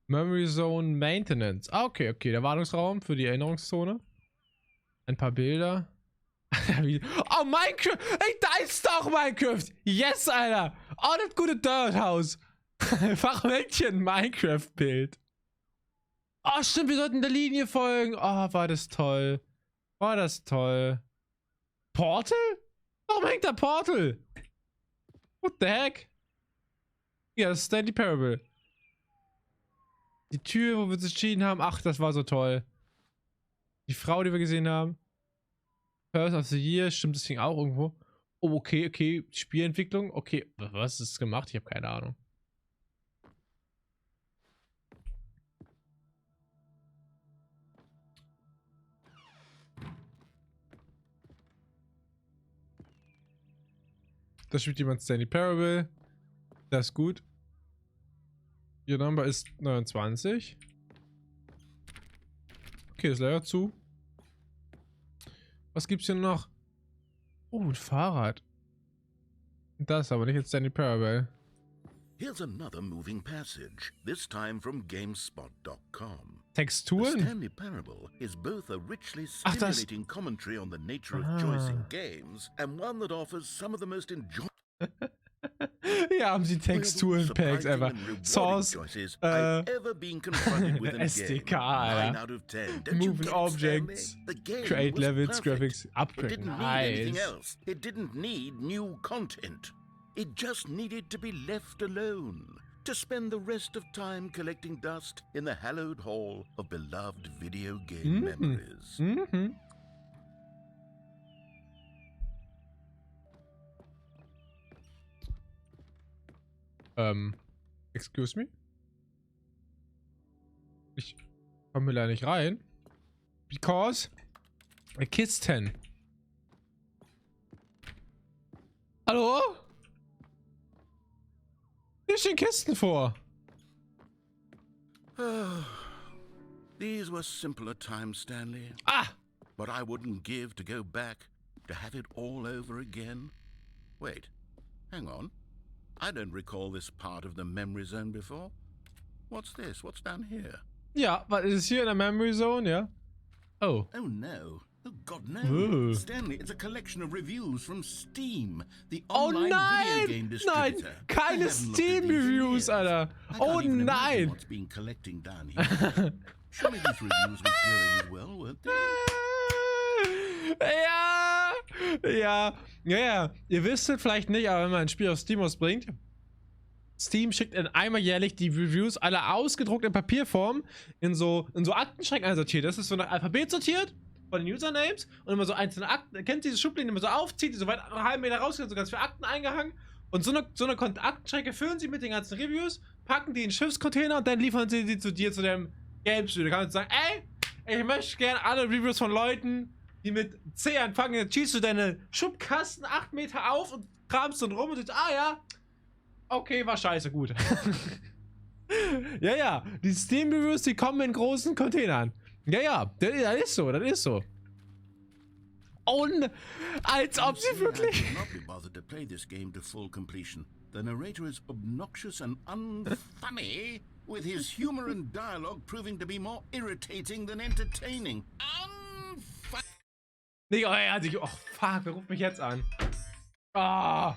Speaker 1: Memory Zone Maintenance. Ah, okay, der Wartungsraum für die Erinnerungszone. Ein paar Bilder. Oh, Minecraft! Ey, da ist doch Minecraft! Yes, Alter! Oh, das gute Dirt-Haus! Fachmännchen Minecraft-Bild. Oh, stimmt, wir sollten der Linie folgen. Oh, war das toll. War das toll. Portal? Warum hängt da Portal? What the heck? Ja, das ist Stanley Parable. Die Tür, wo wir uns entschieden haben. Ach, das war so toll. Die Frau, die wir gesehen haben. First of the Year. Stimmt das Ding auch irgendwo? Oh, okay, okay. Spielentwicklung. Okay. Was ist gemacht? Ich habe keine Ahnung. Da spielt jemand Stanley Parable. Das ist gut. Ihr Number ist 29. Okay, ist leider zu. Was gibt's hier noch? Oh, ein Fahrrad. Das ist aber nicht jetzt Stanley Parable.
Speaker 2: Here's another moving passage, this time from GameSpot.com.
Speaker 1: Texturen?
Speaker 2: The Stanley Parable is both a richly stimulating commentary on the nature of choice in games and one that offers some of the most enjoyable
Speaker 1: Ja, haben sie Texturen-Packs einfach. Source, SDK, Alter. Moving Objects, Create Levels, Graphics, Upgrade. Nice.
Speaker 2: It didn't need new content. It just needed to be left alone. To spend the rest of time collecting dust in the hallowed hall of beloved video game memories.
Speaker 1: Excuse me? Ich komme leider nicht rein. Because a Kisten. Hallo? Hier stehen Kisten vor.
Speaker 2: These were simpler times, Stanley.
Speaker 1: Ah!
Speaker 2: But I wouldn't give to go back to have it all over again. Wait, hang on. I don't recall this part of the memory zone before. What's this? What's down here?
Speaker 1: Ja, was ist hier in der Memory Zone, ja? Oh.
Speaker 2: Oh no. Oh God, no.
Speaker 1: Ooh.
Speaker 2: Stanley, it's a collection of reviews from Steam, the
Speaker 1: Oh
Speaker 2: online
Speaker 1: nein!
Speaker 2: video game
Speaker 1: Nein!
Speaker 2: distributor.
Speaker 1: Keine Steam-Reviews, Alter! Oh nein!
Speaker 2: What's been collecting down here. Surely these reviews were glowing as well, weren't they?
Speaker 1: Ja. Ihr wisst es vielleicht nicht, aber wenn man ein Spiel auf Steam ausbringt, Steam schickt in einmal jährlich die Reviews alle ausgedruckt in Papierform in so Aktenschränken einsortiert. Das ist so nach Alphabet sortiert von den Usernames und immer so einzelne Akten. Kennt ihr diese Schubladen, die man so aufzieht, die so weit einen halben Meter rausgehen, so ganz viele Akten eingehangen. Und so eine Aktenschränke füllen sie mit den ganzen Reviews, packen die in Schiffscontainer und dann liefern sie die zu dir zu dem Game-Studio. Da kann man sagen, ey, ich möchte gerne alle Reviews von Leuten, die mit C anfangen, dann schießt du deine Schubkasten 8 Meter auf und kramst dann rum und sagst, ja, okay, war scheiße, gut. ja, die Steam-Reviews, die kommen in großen Containern. Ja, das ist so. Und als ob sie wirklich...
Speaker 2: The narrator is obnoxious and unfunny, with his humor and dialogue proving to be more irritating than entertaining.
Speaker 1: Nee, oh, er hat sich... Oh, fuck, wer ruft mich jetzt an? Ah...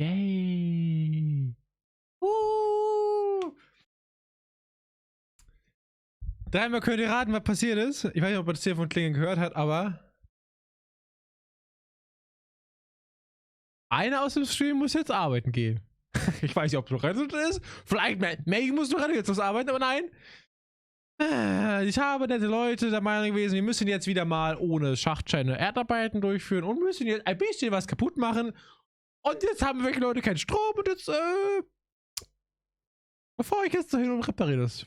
Speaker 1: Yay! Dreimal könnt ihr raten, was passiert ist. Ich weiß nicht, ob man das Telefon klingeln gehört hat, aber einer aus dem Stream muss jetzt arbeiten gehen. Ich weiß nicht, ob es Reddit ist. Vielleicht Maggie muss noch jetzt was arbeiten, aber nein. Ich habe nette Leute der Meinung gewesen, wir müssen jetzt wieder mal ohne Schachtscheine Erdarbeiten durchführen und müssen jetzt ein bisschen was kaputt machen. Und jetzt haben welche Leute keinen Strom und jetzt, bevor ich jetzt dahin und repariere das.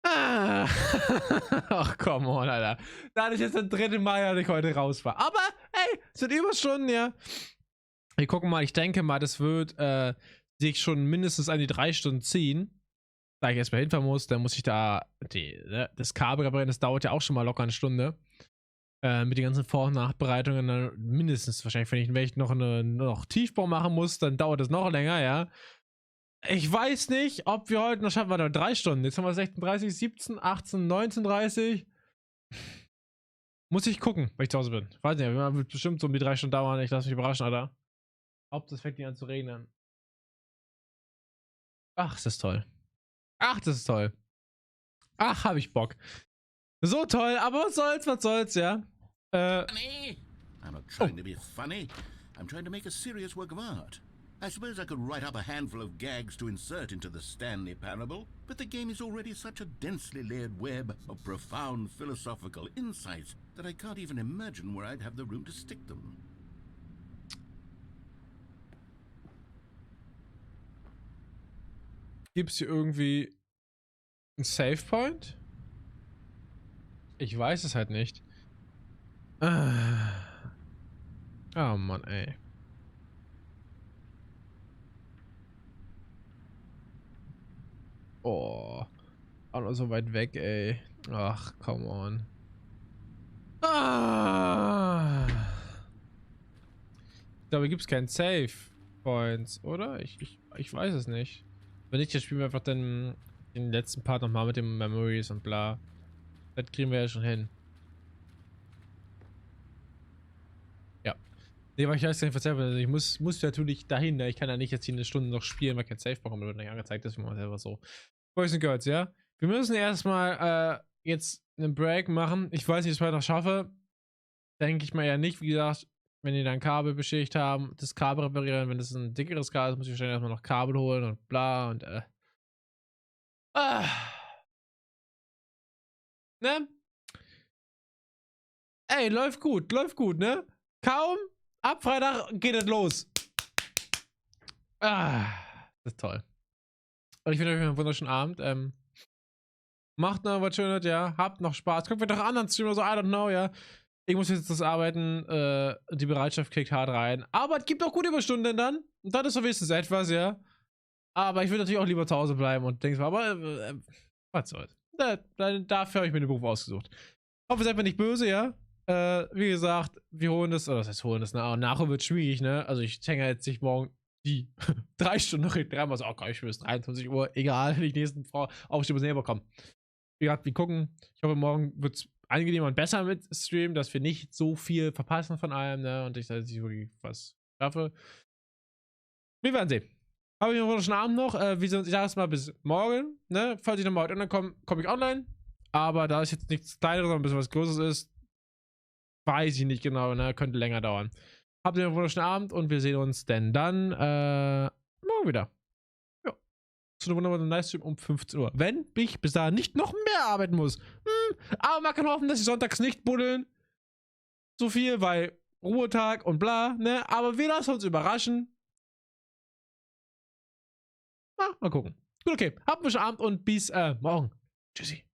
Speaker 1: Ach, come on, Alter. Da hatte ich jetzt den 3. Mai, als ich heute raus war. Aber, ey, es sind Überstunden, ja. Wir gucken mal, ich denke mal, das wird sich schon mindestens an die 3 Stunden ziehen. Da ich erstmal hinfahren muss, dann muss ich da das Kabel reparieren, das dauert ja auch schon mal locker eine Stunde. Mit den ganzen Vor- und Nachbereitungen, dann mindestens wahrscheinlich, wenn ich noch Tiefbau machen muss, dann dauert das noch länger, ja. Ich weiß nicht, ob wir heute noch schaffen, wir 3 Stunden. Jetzt haben wir 16:30, 17, 18, 19:30. Muss ich gucken, wenn ich zu Hause bin. Ich weiß nicht, wird bestimmt so um die 3 Stunden dauern. Ich lasse mich überraschen, Alter. Hauptsache es fängt nicht an zu regnen. Ach, ist das toll. Ach, das ist toll. Ach, hab ich Bock. So toll, aber was soll's, ja.
Speaker 2: Funny? I'm not trying to be funny. I'm trying to make a serious work of art. I suppose I could write up a handful of gags to insert into the Stanley Parable, but the game is already such a densely layered web of profound philosophical insights that I can't even imagine where I'd have the room to stick them.
Speaker 1: Gibt's hier irgendwie einen Save Point? Ich weiß es halt nicht. Oh Mann, ey. Oh. Auch noch so weit weg, ey. Ach, come on. Ah. Ich glaube, gibt es keinen Save Points, oder? Ich weiß es nicht. Wenn nicht, dann spielen wir einfach den letzten Part nochmal mit den Memories und bla. Das kriegen wir ja schon hin. Ja. Nee, weil ich weiß gar nicht, was selber. Also ich muss natürlich dahin, ne? Ich kann ja nicht jetzt hier eine Stunde noch spielen, weil kein Save bekommen wird nicht angezeigt, deswegen machen wir selber so. Boys and Girls, ja? Wir müssen erstmal jetzt einen Break machen. Ich weiß nicht, ob ich es weiter schaffe. Denke ich mal eher nicht. Wie gesagt, wenn die dann Kabel beschädigt haben, das Kabel reparieren. Wenn das ein dickeres Kabel ist, muss ich wahrscheinlich erstmal noch Kabel holen und bla und ne? Ey, läuft gut, ne? Kaum ab Freitag geht es los. Das ist toll. Und ich wünsche euch einen wunderschönen Abend. Macht noch was Schönes, ja. Habt noch Spaß. Guckt vielleicht noch anderen Stream oder so, I don't know, ja. Ich muss jetzt das arbeiten. Die Bereitschaft kickt hart rein. Aber es gibt auch gute Überstunden dann. Und das ist so wenigstens etwas, ja. Aber ich würde natürlich auch lieber zu Hause bleiben und denke, aber was soll's. Dafür habe ich mir den Beruf ausgesucht. Ich hoffe, seid mir nicht böse, ja. Wie gesagt, wir holen das, oder das heißt holen das, ne? Aber nachher wird schwierig, ne? Also ich hänge jetzt nicht morgen die 3 Stunden noch hinten rein, also auch ich bis 23 Uhr, egal, wenn ich die nächsten Aufstimme selber kommen. Wie gesagt, wir gucken. Ich hoffe, morgen wird es angenehmer und besser mit Stream, dass wir nicht so viel verpassen von allem, ne? Und ich da jetzt wirklich was schaffe. Wir werden sehen. Habe ich einen wunderschönen Abend noch. Ich sage es mal bis morgen, ne? Falls ich nochmal heute online komme ich online. Aber da es jetzt nichts Kleineres, sondern ein bisschen was Größeres ist, weiß ich nicht genau, ne? Könnte länger dauern. Habt ihr einen wunderschönen Abend und wir sehen uns denn dann morgen wieder. Ja. Zu einem wunderbaren Livestream um 15 Uhr. Wenn ich bis dahin nicht noch mehr arbeiten muss. Aber man kann hoffen, dass sie sonntags nicht buddeln. So viel, weil Ruhetag und bla, ne? Aber wir lassen uns überraschen. Mal gucken. Gut, okay. Habt einen schönen Abend und bis morgen. Tschüssi.